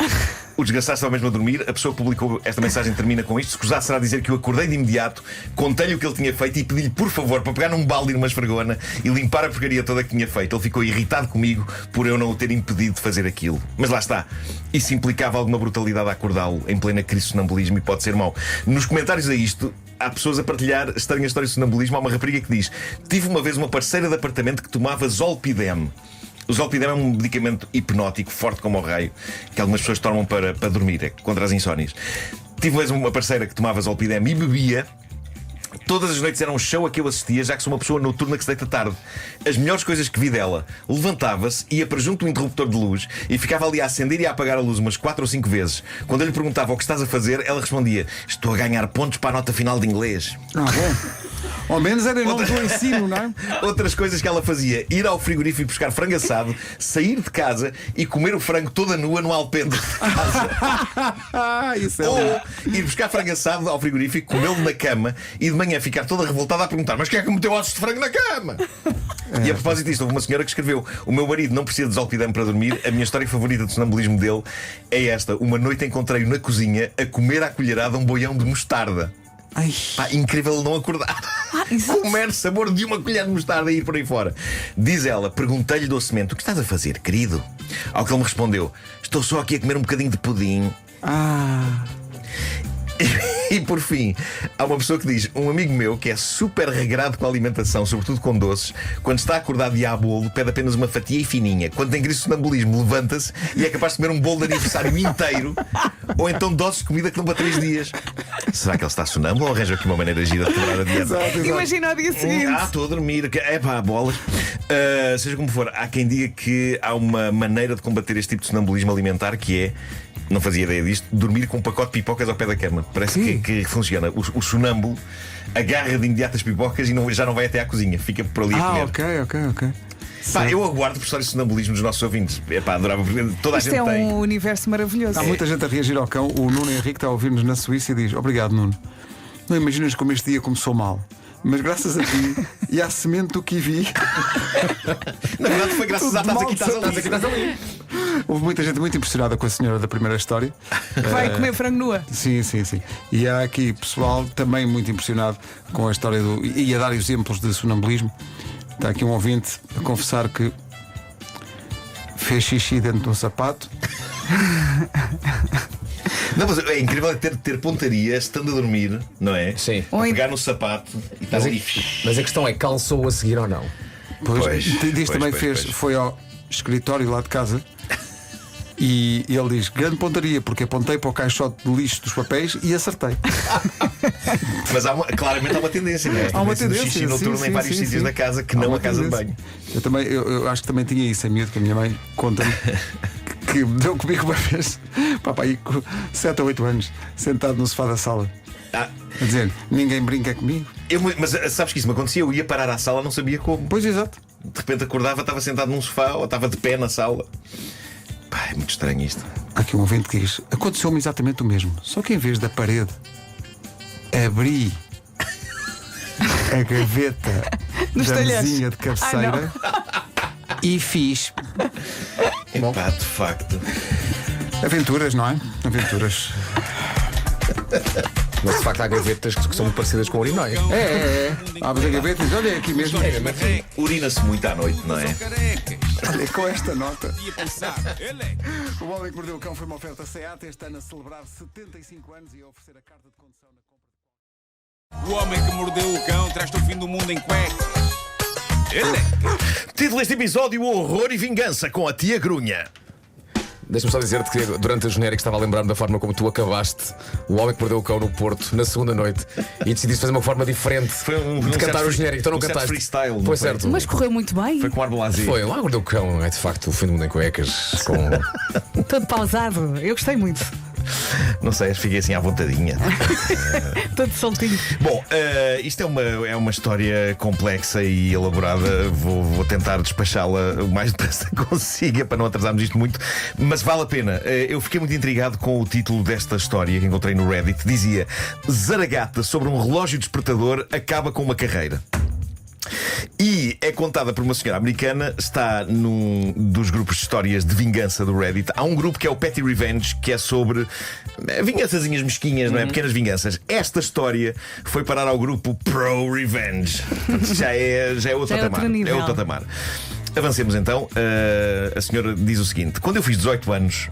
O desgraçado estava mesmo a dormir. A pessoa que publicou esta mensagem termina com isto: escusado será dizer que eu acordei de imediato, contei-lhe o que ele tinha feito e pedi-lhe, por favor, para pegar num balde e numa esfregona e limpar a porcaria toda que tinha feito. Ele ficou irritado comigo por eu não o ter impedido de fazer aquilo. Mas lá está. Isso implicava alguma brutalidade a acordá-lo em plena crise de sonambulismo e pode ser mau. Nos comentários a isto, há pessoas a partilhar estranhas histórias de sonambulismo. Há uma rapariga que diz: tive uma vez uma parceira de apartamento que tomava Zolpidem. O Zolpidem é um medicamento hipnótico, forte como o raio, que algumas pessoas tomam para dormir, contra as insónias. Tive uma vez uma parceira que tomava Zolpidem e bebia. Todas as noites era um show a que eu assistia, já que sou uma pessoa noturna que se deita tarde. As melhores coisas que vi dela: levantava-se, ia para junto do interruptor de luz e ficava ali a acender e a apagar a luz umas 4 ou 5 vezes. Quando eu lhe perguntava o que estás a fazer, ela respondia: estou a ganhar pontos para a nota final de inglês. Bom. Ao menos era em nome do ensino, não é? Outras coisas que ela fazia: ir ao frigorífico buscar frango assado, sair de casa e comer o frango toda nua no alpendre de casa. Isso é Ou bom. ir buscar frango assado ao frigorífico, comê-lo na cama e de manhã ficar toda revoltada a perguntar: mas quem é que meteu ossos de frango na cama? E a propósito disto, houve uma senhora que escreveu: o meu marido não precisa de zolpidem para dormir. A minha história favorita de sonambulismo dele é esta: uma noite encontrei-o na cozinha a comer à colherada um boião de mostarda. Ai. Pá, incrível ele não acordar. exato. Comer sabor de uma colher de mostarda e ir por aí fora. Diz ela: perguntei-lhe docemente: o que estás a fazer, querido? Ao que ele me respondeu: estou só aqui a comer um bocadinho de pudim. E por fim, há uma pessoa que diz: um amigo meu que é super regrado com a alimentação, sobretudo com doces, quando está acordado e há bolo, pede apenas uma fatia e fininha. Quando tem crise de sonambulismo, levanta-se e é capaz de comer um bolo de aniversário inteiro, ou então doses de comida que não para 3 dias. Será que ele está sonâmbulo ou arranja aqui uma maneira gira de quebrar a dieta? Imagina o dia seguinte. Estou a dormir. É pá, bolas. Seja como for, há quem diga que há uma maneira de combater este tipo de sonambulismo alimentar que é, não fazia ideia disto, dormir com um pacote de pipocas ao pé da cama. Parece que funciona. O sonâmbulo agarra de imediato as pipocas e já não vai até à cozinha. Fica por ali a comer. Ok. Pá, eu aguardo por histórias de sonambulismo dos nossos ouvintes. Pá, adorava, porque toda a Isto gente é tem. um universo maravilhoso. Há muita gente a reagir ao cão. O Nuno Henrique está a ouvir-nos na Suíça e diz: obrigado, Nuno. Não imaginas como este dia começou mal. Mas graças a ti e à semente do kiwi, Na verdade, foi graças a Tudo estás aqui, mal, estás ali. houve muita gente muito impressionada com a senhora da primeira história. Vai comer frango nua. Sim. E há aqui pessoal também muito impressionado com a história do. E a dar exemplos de sonambulismo. Está aqui um ouvinte a confessar que fez xixi dentro de um sapato. Não, mas é incrível ter pontaria estando a dormir, não é? Sim. A pegar no sapato e estar ali. Mas a questão é: calçou a seguir ou não? Foi ao escritório lá de casa. E ele diz: grande pontaria, porque apontei para o caixote de lixo dos papéis e acertei. Mas claramente há uma tendência, não é? Há uma do tendência, xixi noturno sim, em vários sim, sítios sim. da casa que Há não uma a casa de tendência. banho. Eu acho que também tinha isso em miúdo, que a minha mãe conta-me que deu comigo uma vez, papai, com 7 ou 8 anos, sentado no sofá da sala, Ah, a dizer: ninguém brinca comigo. mas sabes que isso me acontecia? Eu ia parar à sala, não sabia como. Pois, exato. De repente acordava, estava sentado num sofá ou estava de pé na sala. Pá, é muito estranho isto. Há aqui um ouvinte que diz: aconteceu-me exatamente o mesmo, só que em vez da parede, abri a gaveta Nos da talheres. mesinha de cabeceira e fiz. Pá, de facto. Aventuras, não é? Aventuras. Mas de facto há gavetas que são muito parecidas com urinóis. É. Abre a gaveta e diz: olha, é aqui mesmo. Urina-se muito à noite, não é? Olha, com esta nota. Ia pensar, ele é. O Homem que Mordeu o Cão foi uma oferta SEAT, este ano a celebrar 75 anos e a oferecer a carta de condução na compra. O homem que mordeu o cão traz-te o fim do mundo em cuecas. Ele é. Título deste episódio: Horror e Vingança com a Tia Grunha. Deixa-me só dizer-te que durante a genérica estava a lembrar-me da forma como tu acabaste O Homem que Mordeu o Cão no Porto, na segunda noite, e decidiste fazer uma forma diferente de cantar o genérico. Então não certo cantaste. freestyle, não Foi foi? certo. Mas correu muito bem. Foi com ar blasé. Foi, lá Mordeu o Cão é de facto o fim do mundo em cuecas. Todo pausado. Eu gostei muito. Não sei, fiquei assim à vontadinha. Todo soltinho. Bom, isto é uma história complexa e elaborada. Vou tentar despachá-la o mais depressa que consiga para não atrasarmos isto muito, mas vale a pena. Eu fiquei muito intrigado com o título desta história que encontrei no Reddit. Dizia: Zaragata sobre um relógio despertador acaba com uma carreira. E é contada por uma senhora americana. Está num dos grupos de histórias de vingança do Reddit. Há um grupo que é o Petty Revenge, que é sobre vingançazinhas mesquinhas, não é? Pequenas vinganças. Esta história foi parar ao grupo Pro Revenge. Portanto, já é outro patamar. nível. É outro patamar. Avancemos então. A senhora diz o seguinte: quando eu fiz 18 anos,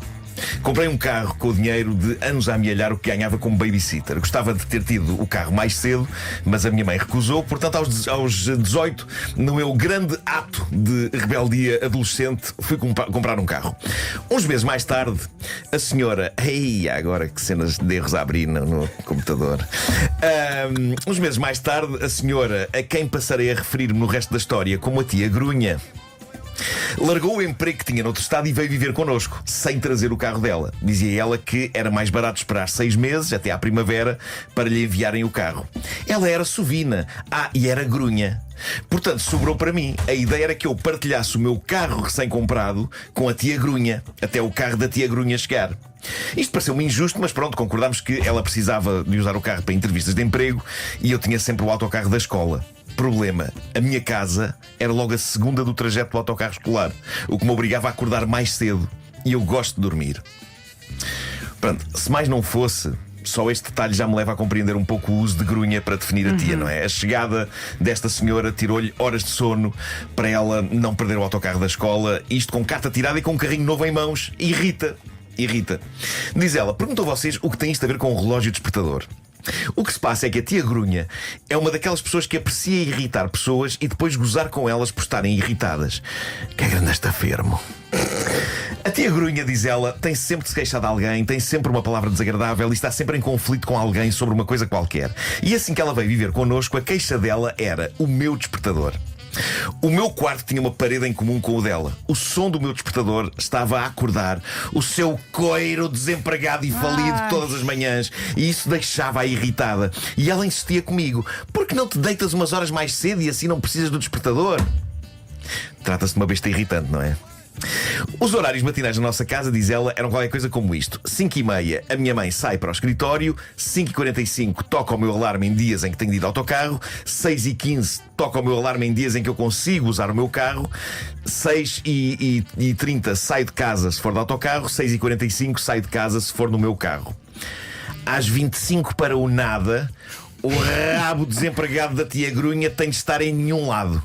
Comprei um carro com o dinheiro de anos a amealhar o que ganhava como babysitter. Gostava de ter tido o carro mais cedo, mas a minha mãe recusou. Portanto, aos 18, no meu grande ato de rebeldia adolescente, fui comprar um carro. Uns meses mais tarde, a senhora... Ei, agora que cenas de erros a abrir no computador. Uns meses mais tarde, a senhora, a quem passarei a referir-me no resto da história como a tia Grunha, largou o emprego que tinha noutro estado e veio viver connosco, sem trazer o carro dela. Dizia ela que era mais barato esperar 6 meses, até à primavera, para lhe enviarem o carro. Ela era sovina. E era grunha. Portanto, sobrou para mim. A ideia era que eu partilhasse o meu carro recém-comprado com a tia Grunha, até o carro da tia Grunha chegar. Isto pareceu-me injusto, mas pronto, concordámos que ela precisava de usar o carro para entrevistas de emprego e eu tinha sempre o autocarro da escola. Problema, a minha casa era logo a segunda do trajeto do autocarro escolar, o que me obrigava a acordar mais cedo. E eu gosto de dormir. Pronto, se mais não fosse, só este detalhe já me leva a compreender um pouco o uso de grunha para definir a tia, não é? A chegada desta senhora tirou-lhe horas de sono para ela não perder o autocarro da escola. Isto com carta tirada e com um carrinho novo em mãos. Irrita. Diz ela, pergunto a vocês o que tem isto a ver com o relógio despertador. O que se passa é que a tia Grunha é uma daquelas pessoas que aprecia irritar pessoas e depois gozar com elas por estarem irritadas. Que grande esta fermo. A tia Grunha, diz ela, tem sempre de se queixar de alguém, tem sempre uma palavra desagradável e está sempre em conflito com alguém sobre uma coisa qualquer. E assim que ela veio viver connosco, a queixa dela era o meu despertador. O meu quarto tinha uma parede em comum com o dela. O som do meu despertador estava a acordar o seu coiro desempregado e falido todas as manhãs. E isso deixava-a irritada. E ela insistia comigo: por que não te deitas umas horas mais cedo e assim não precisas do despertador? Trata-se de uma besta irritante, não é? Os horários matinais da nossa casa, diz ela, eram qualquer coisa como isto: 5h30 a minha mãe sai para o escritório, 5h45 toca o meu alarme em dias em que tenho de ir de autocarro, 6h15 toca o meu alarme em dias em que eu consigo usar o meu carro, 6h30 saio de casa se for de autocarro, 6h45 saio de casa se for no meu carro. Às 25 para o nada, o rabo desempregado da tia Grunha tem de estar em nenhum lado.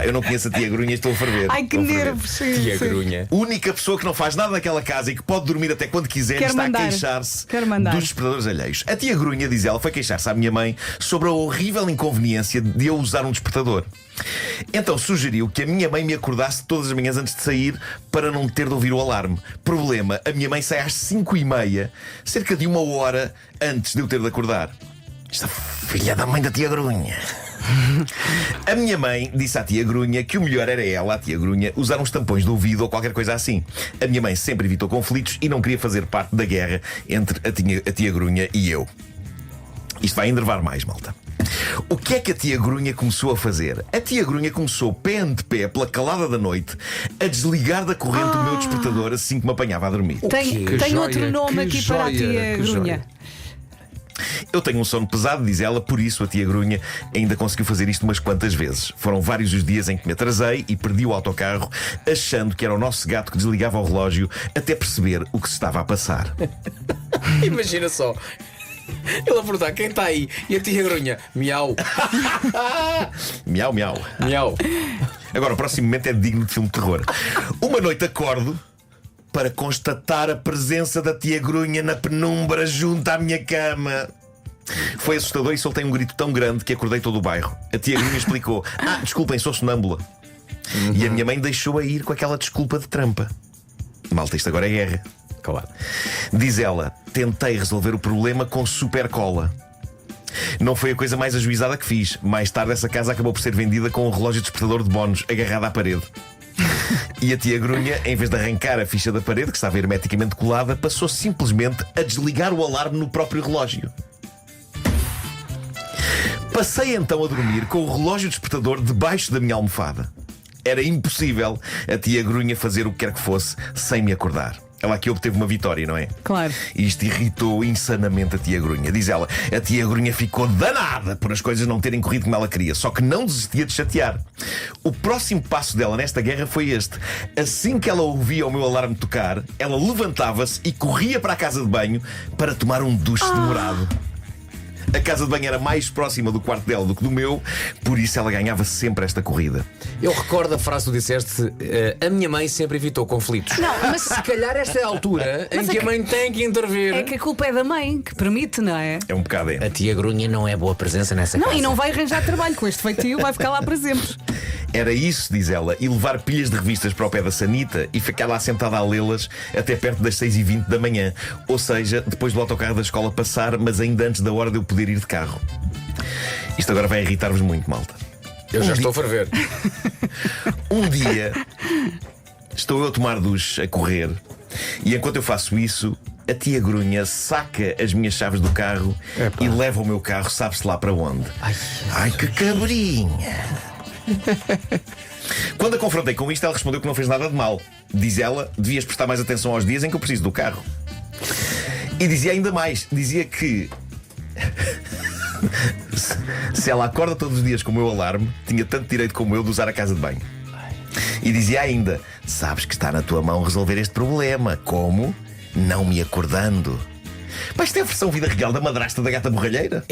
Eu não conheço a tia Grunha e estou a ferver. Ai, que nervos. Tia Grunha. Única pessoa que não faz nada naquela casa e que pode dormir até quando quiser, está a queixar-se dos despertadores alheios. A tia Grunha, diz ela, foi queixar-se à minha mãe sobre a horrível inconveniência de eu usar um despertador. Então sugeriu que a minha mãe me acordasse todas as manhãs antes de sair para não ter de ouvir o alarme. Problema, a minha mãe sai às 5h30, cerca de 1 hora antes de eu ter de acordar. Esta filha da mãe da tia Grunha. A minha mãe disse à tia Grunha que o melhor era ela, a tia Grunha, usar uns tampões de ouvido ou qualquer coisa assim. A minha mãe sempre evitou conflitos e não queria fazer parte da guerra entre a tia Grunha e eu. Isto vai enervar mais, malta. O que é que a tia Grunha começou a fazer? A tia Grunha começou, pé ante pé, pela calada da noite, a desligar da corrente o meu despertador assim que me apanhava a dormir. Tem outro nome aqui para a tia Grunha. Eu tenho um sono pesado, diz ela, por isso a tia Grunha ainda conseguiu fazer isto umas quantas vezes. Foram vários os dias em que me atrasei e perdi o autocarro, achando que era o nosso gato que desligava o relógio, até perceber o que se estava a passar. Imagina só. Ele a perguntar quem está aí e a tia Grunha, miau. Miau, miau. Miau. Agora o próximo momento é digno de filme de terror. Uma noite acordo para constatar a presença da tia Grunha na penumbra junto à minha cama. Foi assustador e soltei um grito tão grande que acordei todo o bairro. A tia Grunha explicou: desculpem, sou sonâmbula. E a minha mãe deixou-a ir com aquela desculpa de trampa. Malta, isto agora é guerra. Claro. Diz ela: tentei resolver o problema com super cola. Não foi a coisa mais ajuizada que fiz. Mais tarde essa casa acabou por ser vendida com um relógio despertador de bónus agarrado à parede. E a tia Grunha, em vez de arrancar a ficha da parede, que estava hermeticamente colada, passou simplesmente a desligar o alarme no próprio relógio. Passei então a dormir com o relógio despertador debaixo da minha almofada. Era impossível a tia Grunha fazer o que quer que fosse sem me acordar. Ela aqui obteve uma vitória, não é? Claro. Isto irritou insanamente a tia Grunha. Diz ela, a tia Grunha ficou danada por as coisas não terem corrido como ela queria, só que não desistia de chatear. O próximo passo dela nesta guerra foi este. Assim que ela ouvia o meu alarme tocar, ela levantava-se e corria para a casa de banho para tomar um duche demorado. A casa de banho era mais próxima do quarto dela do que do meu, por isso ela ganhava sempre esta corrida. Eu recordo a frase que tu disseste: a minha mãe sempre evitou conflitos. Não, mas Se calhar esta é a altura em Mas que é a mãe tem que intervir. é que a culpa é da mãe, que permite, não é? É um bocado A tia Grunha não é boa presença nessa Não, casa. e não vai arranjar trabalho com este feitio, vai ficar lá para sempre. Era isso, diz ela, e levar pilhas de revistas para o pé da sanita e ficar lá sentada a lê-las até perto das 6h20 da manhã. Ou seja, depois do autocarro da escola passar, mas ainda antes da hora de eu poder ir de carro. Isto agora vai irritar-vos muito, malta. Eu já estou a ferver. Um dia estou eu a tomar duche, a correr, e enquanto eu faço isso, a tia Grunha saca as minhas chaves do carro e leva o meu carro, sabe-se lá para onde. Ai, que cabrinha! Quando a confrontei com isto, ela respondeu que não fez nada de mal. Diz ela, devias prestar mais atenção aos dias em que eu preciso do carro. E dizia ainda mais, dizia que se ela acorda todos os dias com o meu alarme, tinha tanto direito como eu de usar a casa de banho. E dizia ainda, sabes que está na tua mão resolver este problema. Como? Não me acordando. Mas isto é a versão vida real da madrasta da gata borralheira.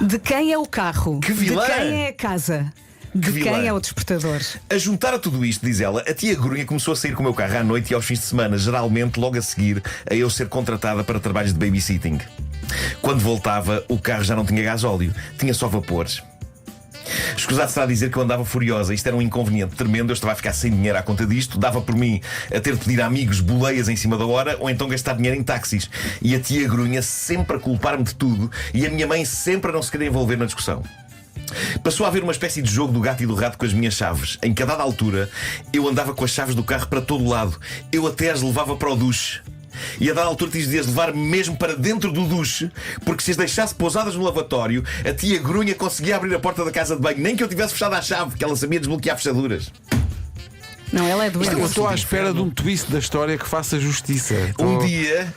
De quem é o carro? Que vilã! De quem é a casa? De vilã! quem é o despertador? A juntar a tudo isto, diz ela, a tia Grunha começou a sair com o meu carro à noite e aos fins de semana, geralmente logo a seguir a eu ser contratada para trabalhos de babysitting. Quando voltava, o carro já não tinha gasóleo, tinha só vapores. Escusado será dizer que eu andava furiosa. Isto era um inconveniente tremendo. Eu estava a ficar sem dinheiro à conta disto. Dava por mim a ter de pedir a amigos boleias em cima da hora ou então gastar dinheiro em táxis. E a tia Grunha sempre a culpar-me de tudo e a minha mãe sempre a não se querer envolver na discussão. Passou a haver uma espécie de jogo do gato e do rato com as minhas chaves. Em que a dada altura eu andava com as chaves do carro para todo lado. Eu até as levava para o duche. E a dada altura tive de as levar mesmo para dentro do duche, porque se as deixasse pousadas no lavatório, a tia Grunha conseguia abrir a porta da casa de banho, nem que eu tivesse fechado a chave, que ela sabia desbloquear fechaduras. Não, ela é doente. Eu estou à espera de um twist da história que faça justiça. Um dia,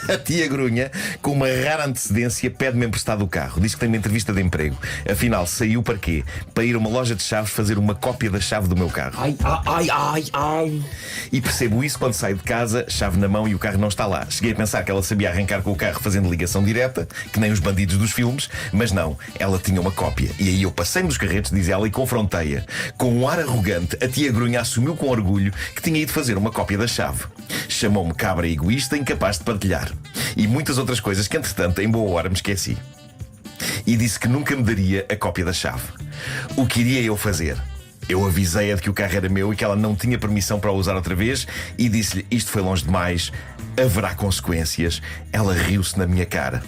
a tia Grunha, com uma rara antecedência, pede-me emprestado o carro. Diz que tem uma entrevista de emprego. Afinal, saiu para quê? Para ir a uma loja de chaves fazer uma cópia da chave do meu carro. Ai. E percebo isso quando saio de casa, chave na mão e o carro não está lá. Cheguei a pensar que ela sabia arrancar com o carro fazendo ligação direta, que nem os bandidos dos filmes, mas não, ela tinha uma cópia. E aí eu passei-me dos carretos, diz ela, e confrontei-a. Com um ar arrogante, a tia Grunha assumiu com orgulho que tinha ido fazer uma cópia da chave. Chamou-me cabra egoísta, incapaz de partilhar. E muitas outras coisas que, entretanto, em boa hora me esqueci. E disse que nunca me daria a cópia da chave. O que iria eu fazer? Eu avisei-a de que o carro era meu e que ela não tinha permissão para o usar outra vez e disse-lhe, isto foi longe demais, haverá consequências. Ela riu-se na minha cara.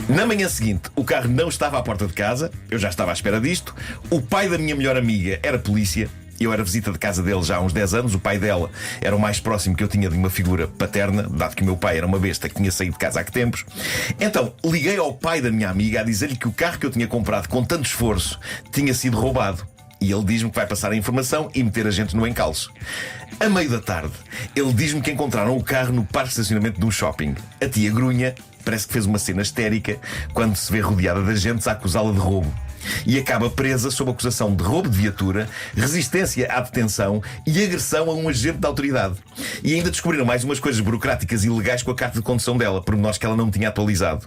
Na manhã seguinte, o carro não estava à porta de casa, eu já estava à espera disto. O pai da minha melhor amiga era polícia. Eu era visita de casa dele já há uns 10 anos. O pai dela era o mais próximo que eu tinha de uma figura paterna, dado que o meu pai era uma besta que tinha saído de casa há que tempos. Então, liguei ao pai da minha amiga a dizer-lhe que o carro que eu tinha comprado com tanto esforço tinha sido roubado. E ele diz-me que vai passar a informação e meter a gente no encalço. A meio da tarde, ele diz-me que encontraram o carro no parque de estacionamento de um shopping. A tia Grunha parece que fez uma cena histérica quando se vê rodeada de agentes a acusá-la de roubo. E acaba presa sob acusação de roubo de viatura, resistência à detenção e agressão a um agente da autoridade. E ainda descobriram mais umas coisas burocráticas e ilegais com a carta de condução dela, pormenores que ela não tinha atualizado.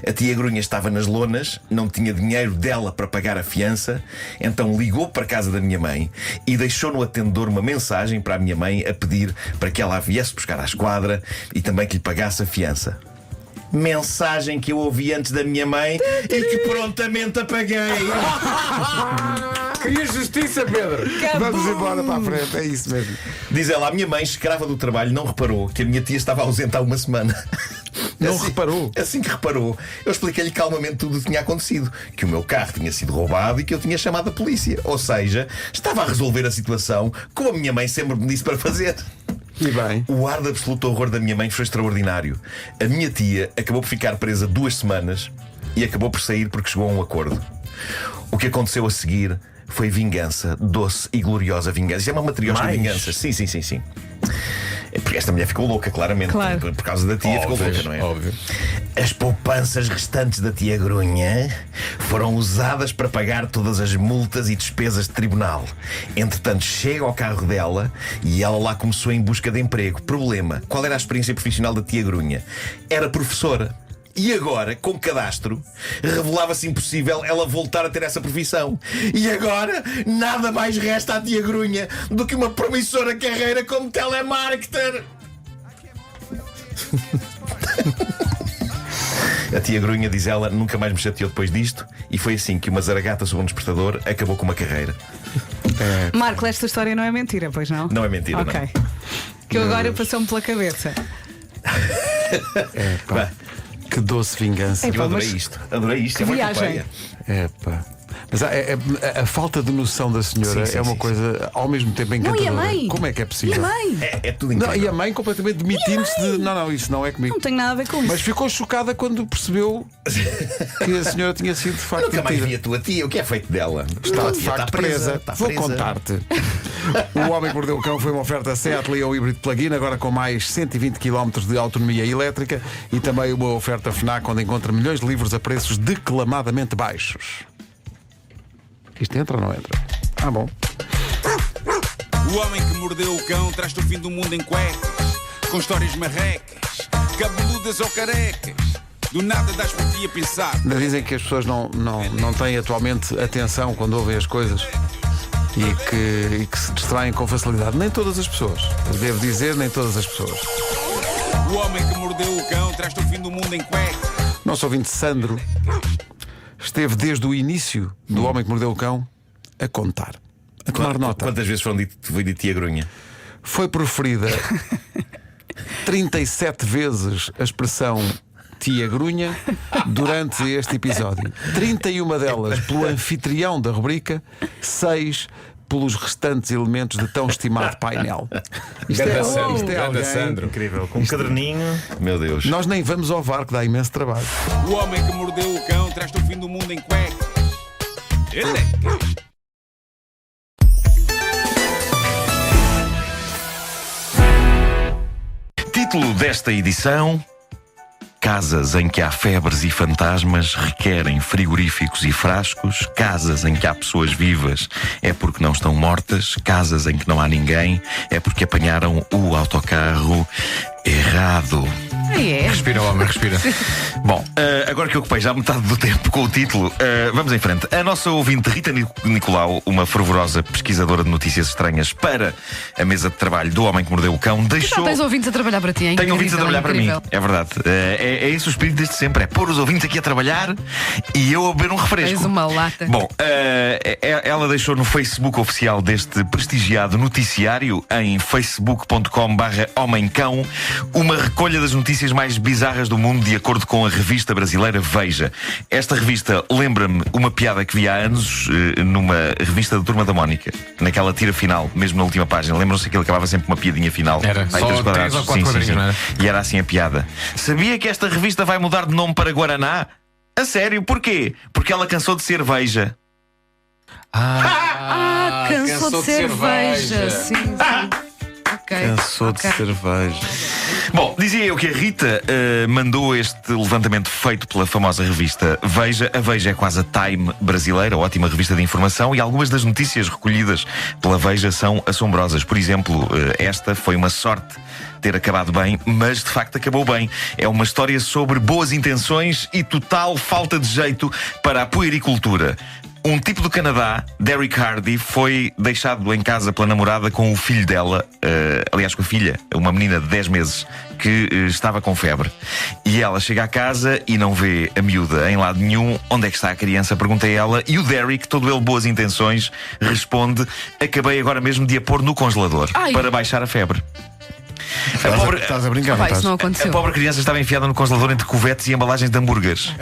A tia Grunha estava nas lonas, não tinha dinheiro dela para pagar a fiança, então ligou para a casa da minha mãe e deixou no atendedor uma mensagem para a minha mãe a pedir para que ela a viesse buscar à esquadra e também que lhe pagasse a fiança. Mensagem que eu ouvi antes da minha mãe e que prontamente apaguei. Queria justiça, Pedro. Vamos embora para a frente, é isso mesmo. Diz ela, a minha mãe, escrava do trabalho, não reparou que a minha tia estava ausente há uma semana. Não reparou? Assim que reparou, eu expliquei-lhe calmamente tudo o que tinha acontecido. Que o meu carro tinha sido roubado e que eu tinha chamado a polícia. Ou seja, estava a resolver a situação como a minha mãe sempre me disse para fazer. E bem. O ar de absoluto horror da minha mãe foi extraordinário. A minha tia acabou por ficar presa 2 semanas e acabou por sair porque chegou a um acordo. O que aconteceu a seguir foi vingança, doce e gloriosa vingança. Isto é uma matriosca de vinganças. Sim. É porque esta mulher ficou louca, claramente. Claro. Por causa da tia ficou louca, não é? Óbvio. As poupanças restantes da tia Grunha foram usadas para pagar todas as multas e despesas de tribunal. Entretanto, chega ao carro dela e ela lá começou em busca de emprego. Problema: qual era a experiência profissional da tia Grunha? Era professora. E agora, com cadastro, revelava-se impossível ela voltar a ter essa profissão. E agora, nada mais resta à tia Grunha do que uma promissora carreira como telemarketer. A tia Grunha, diz ela, nunca mais me chateou depois disto. E foi assim que uma zaragata sob um despertador acabou com uma carreira. Marco, esta história não é mentira, pois não? Não é mentira, Ok. não. Que agora passou-me pela cabeça. Bah, Que doce vingança. eu adorei mas isto. Adorei isto. que É uma viagem. epopeia. Epá. Mas a falta de noção da senhora Sim, sim, é uma sim, coisa ao mesmo tempo Não, encantadora. e a mãe? Como é que é E possível? a mãe? É tudo Não, incrível. e a mãe completamente demitindo-se de. Não, isso não é comigo. Não tem nada a ver com isso. Mas ficou chocada quando percebeu que a senhora tinha sido de facto Nunca mais demitida. vi a tua tia. O que é feito dela? Está de Tia, facto presa. está Vou presa. contar-te. O Homem que Mordeu o Cão foi uma oferta Seat Leon híbrido plug-in, agora com mais 120 km de autonomia elétrica, e também uma oferta FNAC onde encontra milhões de livros a preços declamadamente baixos. Isto entra ou não entra? Ah, bom. O homem que mordeu o cão traz-te o fim do mundo em cuecas, com histórias marrecas, cabeludas ou carecas. Do nada das por ti a pensar. Ainda dizem que as pessoas não têm atualmente atenção quando ouvem as coisas e que se distraem com facilidade. Nem todas as pessoas. Eu devo dizer, nem todas as pessoas. O homem que mordeu o cão traz-te o fim do mundo em cuecas. Nosso ouvinte Sandro esteve desde o início do Homem que Mordeu o Cão a contar, a tomar nota. Quantas vezes foi de tia Grunha? Foi proferida 37 vezes a expressão tia Grunha durante este episódio. 31 delas pelo anfitrião da rubrica, 6 pelos restantes elementos de tão estimado painel. Isto é alguém. Sandro. Incrível. Com um caderninho. Meu Deus. Nós nem vamos ao VAR, que dá imenso trabalho. O homem que mordeu o cão traz-te o fim do mundo em cuecas. Elecas. Título desta edição: Casas em que há febres e fantasmas requerem frigoríficos e frascos. Casas em que há pessoas vivas é porque não estão mortas. Casas em que não há ninguém é porque apanharam o autocarro errado. Respira, homem, respira. Bom, agora que eu ocupei já metade do tempo com o título, vamos em frente. A nossa ouvinte Rita Nicolau, uma fervorosa pesquisadora de notícias estranhas para a mesa de trabalho do Homem que Mordeu o Cão, deixou... Tens ouvintes a trabalhar para ti, hein? Tenho ouvintes a trabalhar para mim, Incrível. é verdade. É esse o espírito desde sempre: é pôr os ouvintes aqui a trabalhar e eu a beber um refresco. Tens uma lata. Bom, ela deixou no Facebook oficial deste prestigiado noticiário, em facebook.com/homemcão, uma recolha das notícias mais bizarras do mundo, de acordo com a revista brasileira Veja. Esta revista lembra-me uma piada que vi há anos numa revista da Turma da Mónica, naquela tira final, mesmo na última página. Lembram-se que aquilo acabava sempre com uma piadinha final? Era, Aí, só 3 quadrados. 3 ou 4 quadrinhos, não era? E era assim a piada. Sabia que esta revista vai mudar de nome para Guaraná? A sério, porquê? Porque ela cansou de ser Veja. Cansou de cerveja. Sim, sim. Ok. Cansou de ok. cerveja. Bom, dizia eu que a Rita mandou este levantamento feito pela famosa revista Veja. A Veja é quase a Time brasileira, ótima revista de informação, e algumas das notícias recolhidas pela Veja são assombrosas. Por exemplo, esta foi uma sorte ter acabado bem, mas de facto acabou bem. É uma história sobre boas intenções e total falta de jeito para a puericultura. Um tipo do Canadá, Derek Hardy, foi deixado em casa pela namorada com o filho dela, aliás, com a filha, uma menina de 10 meses, que estava com febre. E ela chega à casa e não vê a miúda em lado nenhum. Onde é que está a criança? Pergunta ela. E o Derek, todo ele boas intenções, responde: acabei agora mesmo de a pôr no congelador para baixar a febre. Estás a brincar, não Pá, estás? isso não A aconteceu. pobre criança estava enfiada no congelador entre covetes e embalagens de hambúrgueres.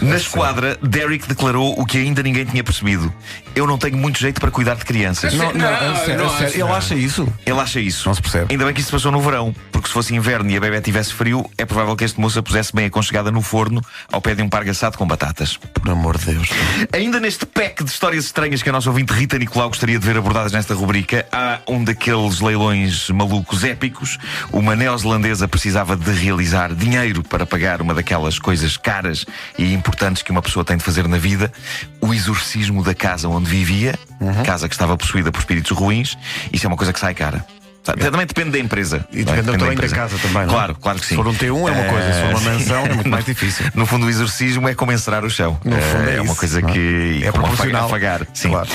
Na esquadra, Derek declarou o que ainda ninguém tinha percebido: eu não tenho muito jeito para cuidar de crianças. Não, a sério, ele acha isso? Ele acha isso. Não se percebe. Ainda bem que isso se passou no verão, porque se fosse inverno e a bebé tivesse frio, é provável que este moço a pusesse bem aconchegada no forno, ao pé de um pargo assado com batatas. Por amor de Deus. Ainda neste pack de histórias estranhas que a nossa ouvinte Rita Nicolau gostaria de ver abordadas nesta rubrica, há um daqueles leilões malucos épicos. Uma neozelandesa precisava de realizar dinheiro para pagar uma daquelas coisas caras e importantes que uma pessoa tem de fazer na vida: o exorcismo da casa onde vivia, casa que estava possuída por espíritos ruins. Isso é uma coisa que sai cara. Também depende da empresa. E depende do tamanho da casa também, não é? Claro, claro que sim. Se for um T1 é uma coisa, se for uma mansão é muito mais difícil. No fundo, o exorcismo é como encerar o chão. No fundo é uma isso, coisa não é? que É como proporcional. afagar. Sim. Claro.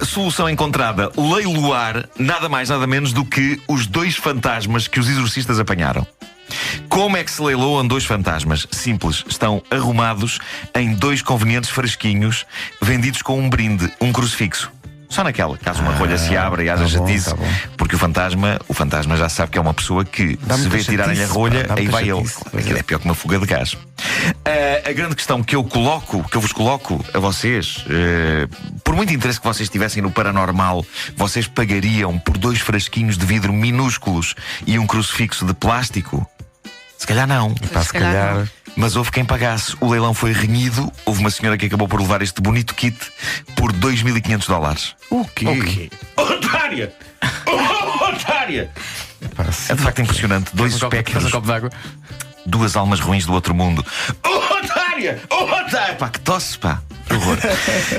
Solução encontrada: leiloar nada mais, nada menos do que os 2 fantasmas que os exorcistas apanharam. Como é que se leiloam 2 fantasmas? Simples, estão arrumados em 2 convenientes frasquinhos vendidos com um brinde, um crucifixo. Só naquela, caso uma rolha se abra e haja chatice, tá bom. porque o fantasma já sabe que é uma pessoa que, Dá se muita vê tirarem-lhe a chatice, rolha, pá, dá aí muita vai ele. chatice, pois Aquilo é. é pior que uma fuga de gás. A grande questão que eu vos coloco a vocês, por muito interesse que vocês tivessem no paranormal, vocês pagariam por 2 frasquinhos de vidro minúsculos e um crucifixo de plástico? Se calhar não. Pá, se calhar. Mas houve quem pagasse. O leilão foi renhido. Houve uma senhora que acabou por levar este bonito kit por $2.500. O quê? Otária! Otária! É de facto impressionante. 2 Faz um espectros, copo d'água. 2 almas ruins do outro mundo. Otária! Otária! Pá, que tosse, pá. Que horror.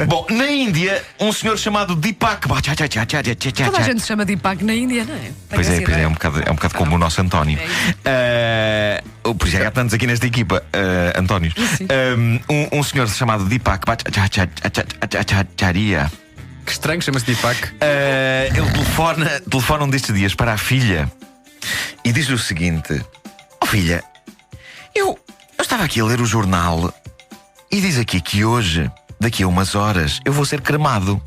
Bom, na Índia, um senhor chamado Deepak. Toda a gente se chama Deepak na Índia, não é? Pois é, é um bocado como o nosso António. Por isso é que há tantos aqui nesta equipa, Antónios. Um senhor chamado Deepak Bhattacharya. Que estranho, chama-se Deepak. Ele telefona um destes dias para a filha e diz-lhe o seguinte: "Oh filha, eu estava aqui a ler o jornal e diz aqui que hoje, daqui a umas horas, eu vou ser cremado."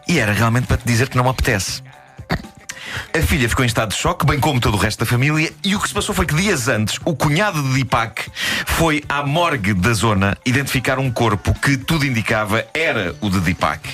E era realmente para te dizer que não me apetece. A filha ficou em estado de choque, bem como todo o resto da família, e o que se passou foi que dias antes o cunhado de Deepak foi à morgue da zona identificar um corpo que tudo indicava era o de Deepak.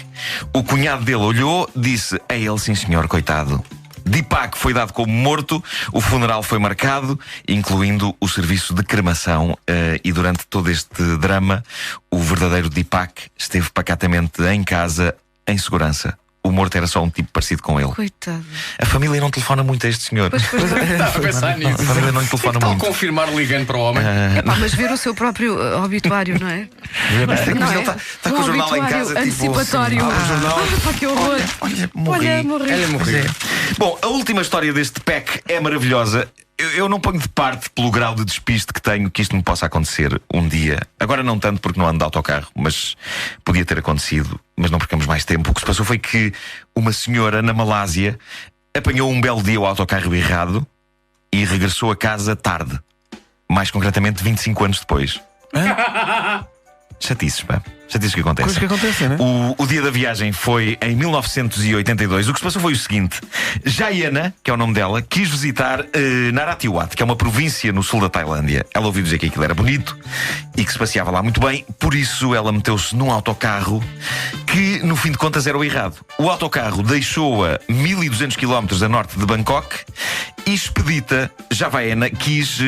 O cunhado dele olhou, disse: "É ele, sim senhor, coitado." Deepak foi dado como morto, o funeral foi marcado, incluindo o serviço de cremação, e durante todo este drama, o verdadeiro Deepak esteve pacatamente em casa, em segurança. O morto era só um tipo parecido com ele. Coitado. A família não telefona muito a este senhor. Estava a pensar nisso. A família não lhe telefona Tal muito. confirmar ligando para o homem. Epá, mas ver o seu próprio obituário, não é? Mas Não ele é? está com o jornal em casa, antecipatório. tipo. O jornal. Pá, que horror. Olha, morri. Olha, morri. Ela morreu. Bom, a última história deste pack é maravilhosa. Eu não ponho de parte pelo grau de despiste que tenho que isto me possa acontecer um dia. Agora não tanto porque não ando de autocarro, mas podia ter acontecido. Mas não percamos mais tempo. O que se passou foi que uma senhora na Malásia apanhou um belo dia o autocarro errado e regressou a casa tarde. Mais concretamente 25 anos depois. Chatices, pá. Chatices que acontecem. Coisas que acontecem, não é? O dia da viagem foi em 1982. O que se passou foi o seguinte: Jayana, que é o nome dela, quis visitar Narathiwat, que é uma província no sul da Tailândia. Ela ouviu dizer que aquilo era bonito e que se passeava lá muito bem. Por isso ela meteu-se num autocarro que, no fim de contas, era o errado. O autocarro deixou-a 1200 km a norte de Bangkok e expedita Jayana quis...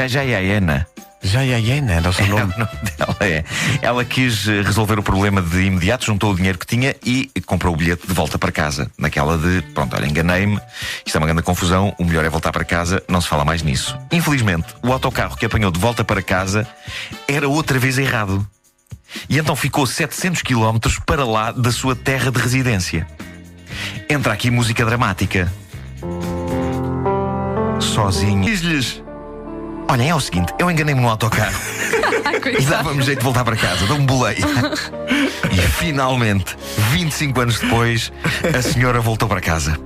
Jayana. Jayana, era o seu nome. O nome dela é. Ela quis resolver o problema de imediato, juntou o dinheiro que tinha e comprou o bilhete de volta para casa. Naquela de, pronto, olha, enganei-me, isto é uma grande confusão, o melhor é voltar para casa, não se fala mais nisso. Infelizmente, o autocarro que apanhou de volta para casa era outra vez errado. E então ficou 700 km para lá da sua terra de residência. Entra aqui música dramática. Sozinha. Diz-lhes: olhem, é o seguinte, eu enganei-me no autocarro e dava-me jeito de voltar para casa, dou-me boleia. E finalmente, 25 anos depois, a senhora voltou para casa.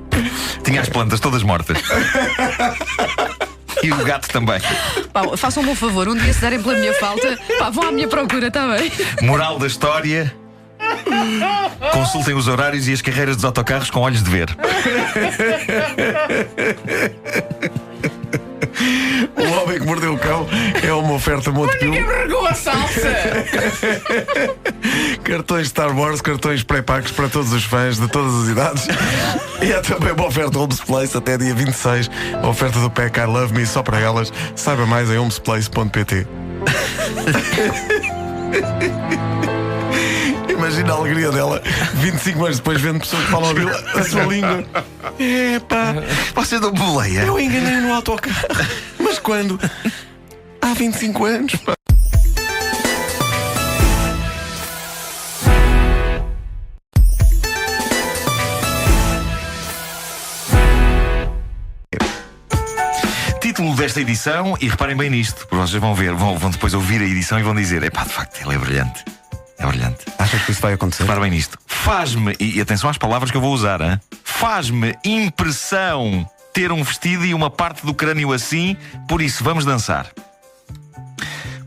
Tinha as plantas todas mortas. E o gato também. Pá, façam um bom favor, um dia se derem pela minha falta, pá, vão à minha procura, está bem? Moral da história: consultem os horários e as carreiras dos autocarros com olhos de ver. O Homem que Mordeu o Cão é uma oferta Montepio. Vergou a salsa! Cartões Star Wars, cartões pré-pagos para todos os fãs de todas as idades. E é também uma oferta Homes Place até dia 26. A oferta do pack I Love Me só para elas. Saiba mais em homesplace.pt. Imagina a alegria dela 25 anos depois vendo pessoas que falam a sua língua. Epá, Você deu boleia? eu enganei no autocarro. Mas quando? Há 25 anos, pá. desta edição, e reparem bem nisto, porque vocês vão ver, vão depois ouvir a edição e vão dizer: epá, de facto, ele é brilhante. É brilhante. Achas que isso vai acontecer? Repara bem nisto. Faz-me, e atenção às palavras que eu vou usar, hein? Faz-me impressão ter um vestido e uma parte do crânio assim, por isso vamos dançar.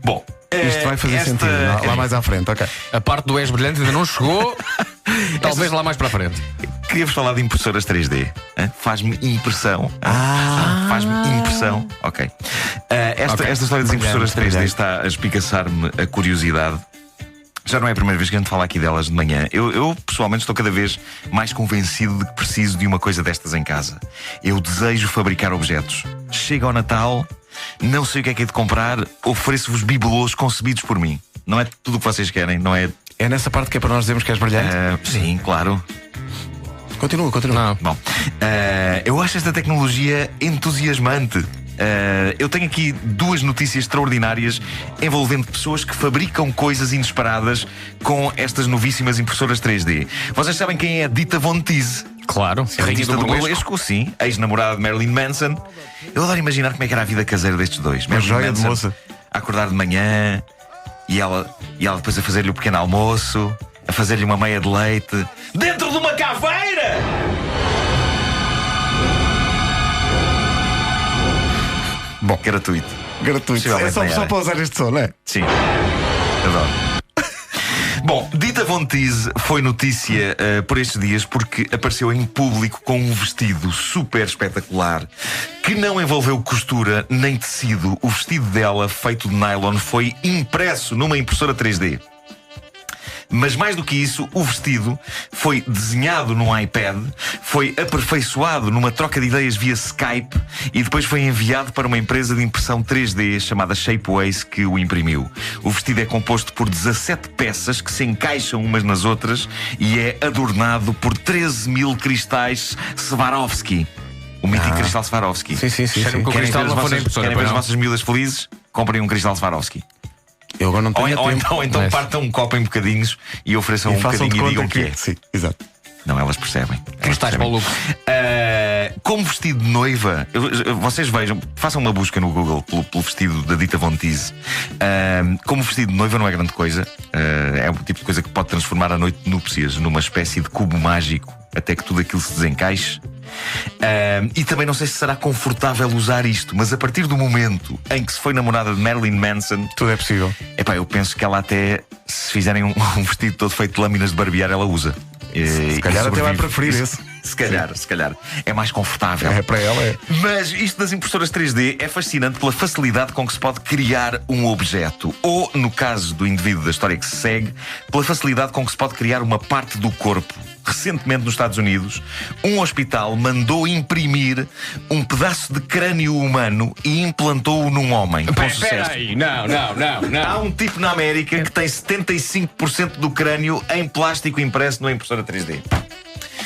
Bom, isto vai fazer sentido lá mais à frente, ok. A parte do és brilhante ainda não chegou. Talvez lá mais para a frente. Queria-vos falar de impressoras 3D. Faz-me impressão. Faz-me impressão. Ok. Esta história das impressoras 3D está a espicaçar-me a curiosidade. Já não é a primeira vez que a gente fala aqui delas de manhã. Eu pessoalmente estou cada vez mais convencido de que preciso de uma coisa destas em casa. Eu desejo fabricar objetos. Chega ao Natal, não sei o que é de comprar, ofereço-vos bibelôs concebidos por mim. Não é tudo o que vocês querem, não é? É nessa parte que é para nós dizermos que és brilhante? Sim, claro. Continua. Não. Bom, eu acho esta tecnologia entusiasmante. Eu tenho aqui duas notícias extraordinárias envolvendo pessoas que fabricam coisas inesperadas com estas novíssimas impressoras 3D. Vocês sabem quem é a Dita Von Teese? Claro, Artista do burlesco, sim, ex-namorada de Marilyn Manson. Eu adoro imaginar como é que era a vida caseira destes dois. Uma joia de moça. A acordar de manhã e ela depois a fazer-lhe o pequeno almoço, a fazer-lhe uma meia de leite dentro de uma caveira! Bom, gratuito. É só para usar este som, não é? Sim, adoro. Bom, Dita Von Teese foi notícia por estes dias porque apareceu em público com um vestido super espetacular que não envolveu costura nem tecido. O vestido dela, feito de nylon, foi impresso numa impressora 3D. Mas mais do que isso, o vestido foi desenhado num iPad, foi aperfeiçoado numa troca de ideias via Skype e depois foi enviado para uma empresa de impressão 3D chamada Shapeways que o imprimiu. O vestido é composto por 17 peças que se encaixam umas nas outras e é adornado por 13 mil cristais Swarovski. O mítico cristal Swarovski. Sim. Querem ver as vossas miúdas felizes? Comprem um cristal Swarovski. Eu agora não tenho ou então partam um copo em bocadinhos e ofereçam um bocadinho e digam o que é. Sim, exato. Não, elas percebem. Cristais para o lucro. Como vestido de noiva, vocês vejam, façam uma busca no Google pelo vestido da Dita Von Teese. Como vestido de noiva não é grande coisa. É o tipo de coisa que pode transformar a noite de núpcias numa espécie de cubo mágico até que tudo aquilo se desencaixe. E também não sei se será confortável usar isto, mas a partir do momento em que se foi namorada de Marilyn Manson, tudo é possível. Eu penso que ela até, se fizerem um vestido todo feito de lâminas de barbear, ela usa. Se calhar até vai preferir esse. Se calhar. É mais confortável. É para ela, é. Mas isto das impressoras 3D é fascinante pela facilidade com que se pode criar um objeto. Ou, no caso do indivíduo da história que se segue, pela facilidade com que se pode criar uma parte do corpo. Recentemente, nos Estados Unidos, um hospital mandou imprimir um pedaço de crânio humano e implantou-o num homem. Espera aí, não. Há um tipo na América que tem 75% do crânio em plástico impresso numa impressora 3D.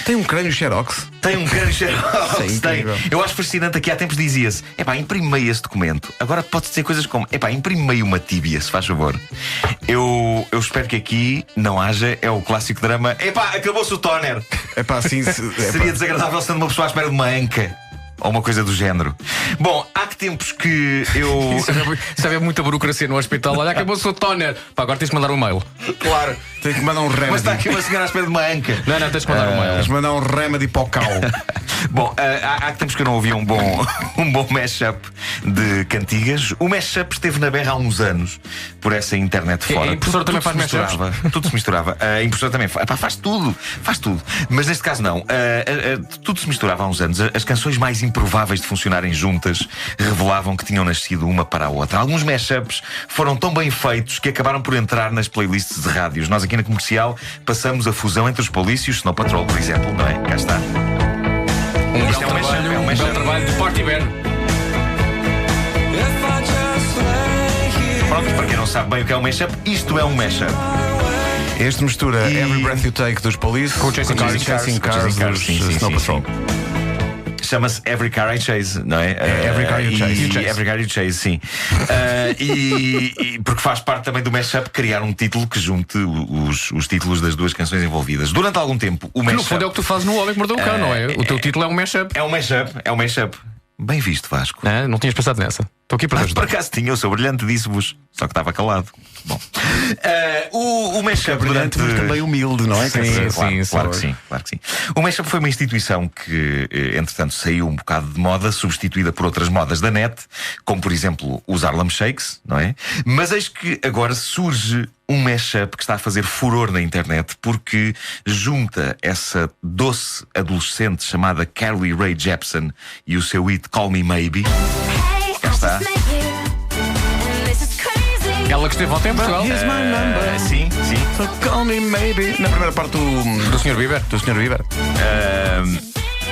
Tem um crânio Xerox? Tem um crânio Xerox. Tem. Eu acho fascinante. Aqui há tempos dizia-se: imprime-me este documento. Agora pode-se dizer coisas como: imprime-me uma tíbia, se faz favor. Eu espero que aqui não haja. É o clássico drama: acabou-se o toner. Sim, seria desagradável sendo uma pessoa à espera de uma anca. Ou uma coisa do género. Bom, há que tempos que eu. Isso é muita burocracia no hospital. Olha, acabou-se o toner. Pá, agora tens que mandar um mail. Claro. Tem que mandar um remedy. Mas está aqui uma senhora à espera de uma anca. Não, tens que mandar um mail. Tens que mandar um remedy para o cal. Bom, há que tempos que eu não ouvi um bom mashup de cantigas. O mashup esteve na berra há uns anos por essa internet fora. A impressora também faz mashups? Tudo se misturava. A impressora também faz tudo. Mas neste caso não. Tudo se misturava há uns anos. As canções mais improváveis de funcionarem juntas revelavam que tinham nascido uma para a outra. Alguns mashups foram tão bem feitos que acabaram por entrar nas playlists de rádios. Nós aqui na Comercial passamos a fusão entre os Police e o Snow Patrol, por exemplo, não é? Cá está. Um belo trabalho de Porty Ben. Pronto, para quem não sabe bem o que é um mashup, isto é um mashup. Este mistura Every Breath You Take dos Police com Chasing Cars dos Snow Patrol. Chama-se Every Car I Chase, não é? Every Car You Chase. Every Car You Chase, sim. Porque faz parte também do mashup criar um título que junte os títulos das duas canções envolvidas. Durante algum tempo, o mashup. No fundo é o que tu fazes no Homem que Mordeu o Cão, não é? O teu título é um mashup. É um mashup. Bem visto, Vasco. Não tinhas pensado nessa? Estou aqui para te Por ajudar. acaso tinha, eu sou brilhante, disse-vos. Só que estava calado. Bom, o Mashup Brilhante, mas também humilde, não é? Sim, sim, claro que sim, claro que sim. O Mashup foi uma instituição que, entretanto, saiu um bocado de moda, substituída por outras modas da net, como por exemplo os Harlem Shakes, não é? Mas eis que agora surge um mashup que está a fazer furor na internet porque junta essa doce adolescente chamada Carly Rae Jepsen e o seu hit Call Me Maybe. Cá está. Ela que esteve ontem em Portugal. Sim, sim. So call me maybe. Na primeira parte Do Sr. Bieber. do Sr. Bieber.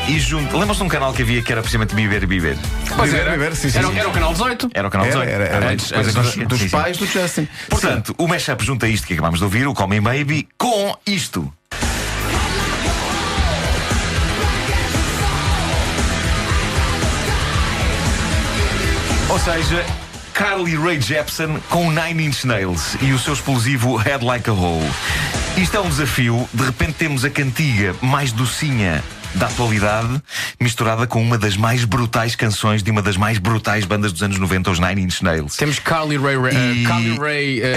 E junto. Lembras-te de um canal que havia que era precisamente Bieber e Bieber? Pois Bieber, era. Bieber, sim, sim. Era o canal 18. Era o canal 18. Era Antes, depois acontecia. dos Sim, sim. pais do Justin. Portanto, o mashup junta isto que acabámos de ouvir, o Call Me Maybe, com isto. Ou seja, Carly Rae Jepsen com Nine Inch Nails e o seu explosivo Head Like a Hole. Isto é um desafio. De repente temos a cantiga mais docinha da atualidade misturada com uma das mais brutais canções de uma das mais brutais bandas dos anos 90, os Nine Inch Nails. Temos Carly Rae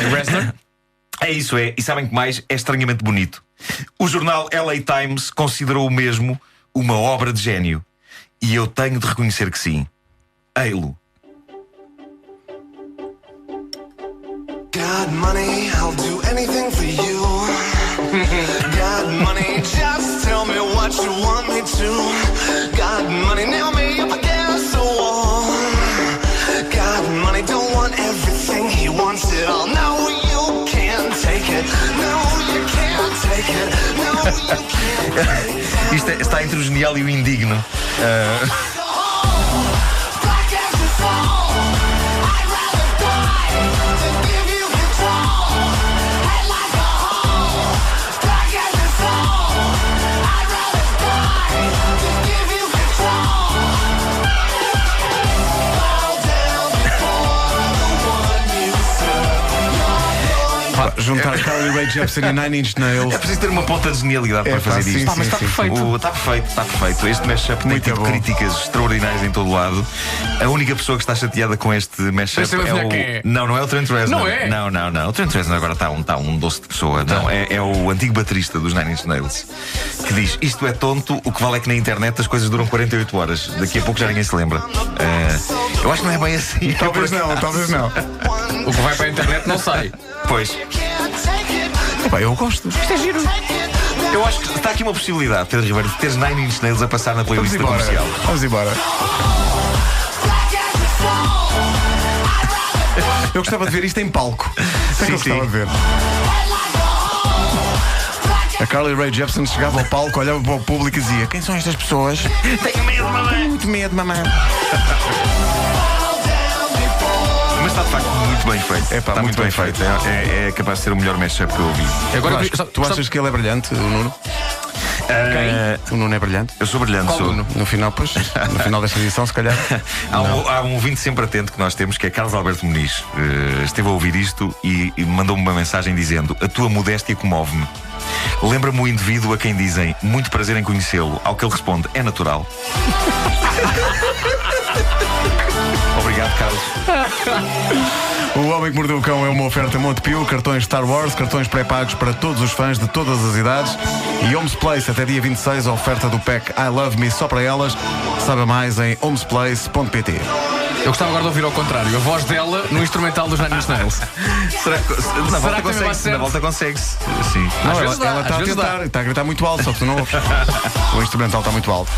Resner. É isso, é. E sabem que mais? É estranhamente bonito. O jornal LA Times considerou o mesmo uma obra de gênio. E eu tenho de reconhecer que sim. Ei-lo. God money, I'll do anything for you. God money, just tell me what you want me to. God money, nail me up against the wall. God money, don't want everything, he wants it all. No, you can't take it. No, you can't take it. No, you can't take it. Isto está entre o genial e o indigno. Black as the soul, I'd rather die than give you control. Head like a hole. Black as the soul, I'd rather die than give you control. Fall down before the one you serve. Juntar Carly Rae Jepsen e Nine Inch Nails. É preciso ter uma ponta de genialidade para fazer sim, isto. sim, sim. Está perfeito. Este mashup tem Muito tido bom. críticas extraordinárias em todo o lado. A única pessoa que está chateada com este mashup Deixa-me adivinhar quem é. Não é o Trent Reznor. Não é? Não. O Trent Reznor agora está um doce de pessoa. Não, é o antigo baterista dos Nine Inch Nails que diz: isto é tonto, o que vale é que na internet as coisas duram 48 horas. Daqui a pouco já ninguém se lembra. Eu acho que não é bem assim. Talvez não. O que vai para a internet não sai. Pois. Epá, eu gosto. Isto é giro. Eu acho que está aqui uma possibilidade, Pedro Ribeiro, de teres Nine Inch Nails a passar na playlist da comercial. Vamos embora. Eu gostava de ver isto em palco. Sim, Eu gostava de ver. A Carly Rae Jepsen chegava ao palco, olhava para o público e dizia: quem são estas pessoas? Tenho medo, mamãe. Muito medo, mamãe. Mas está de facto muito bem feito. Epá, Está muito muito bem bem feito. É capaz de ser o melhor mashup que eu ouvi. Agora, Vasco, tu achas que ele é brilhante, o Nuno? O Nuno é brilhante? Eu sou brilhante, sou. No final, pois, no final desta edição, se calhar. Há um ouvinte sempre atento que nós temos, que é Carlos Alberto Muniz. Esteve a ouvir isto e mandou-me uma mensagem dizendo: a tua modéstia comove-me. Lembra-me o indivíduo a quem dizem muito prazer em conhecê-lo, ao que ele responde: é natural. Obrigado, Carlos. O Homem que Mordeu o Cão é uma oferta Montepio, cartões Star Wars, cartões pré-pagos para todos os fãs de todas as idades. E Homes Place, até dia 26, a oferta do pack I Love Me só para elas. Saiba mais em homesplace.pt. eu gostava agora de ouvir ao contrário. A voz dela no instrumental dos Nine Inch Nails. Será que na Será volta que também vai consegue-se? ser? Na volta consegue-se. Sim. Não, vezes dá, ela às está a vezes tentar, dá. está a gritar muito alto, só que tu não ouves. O instrumental está muito alto.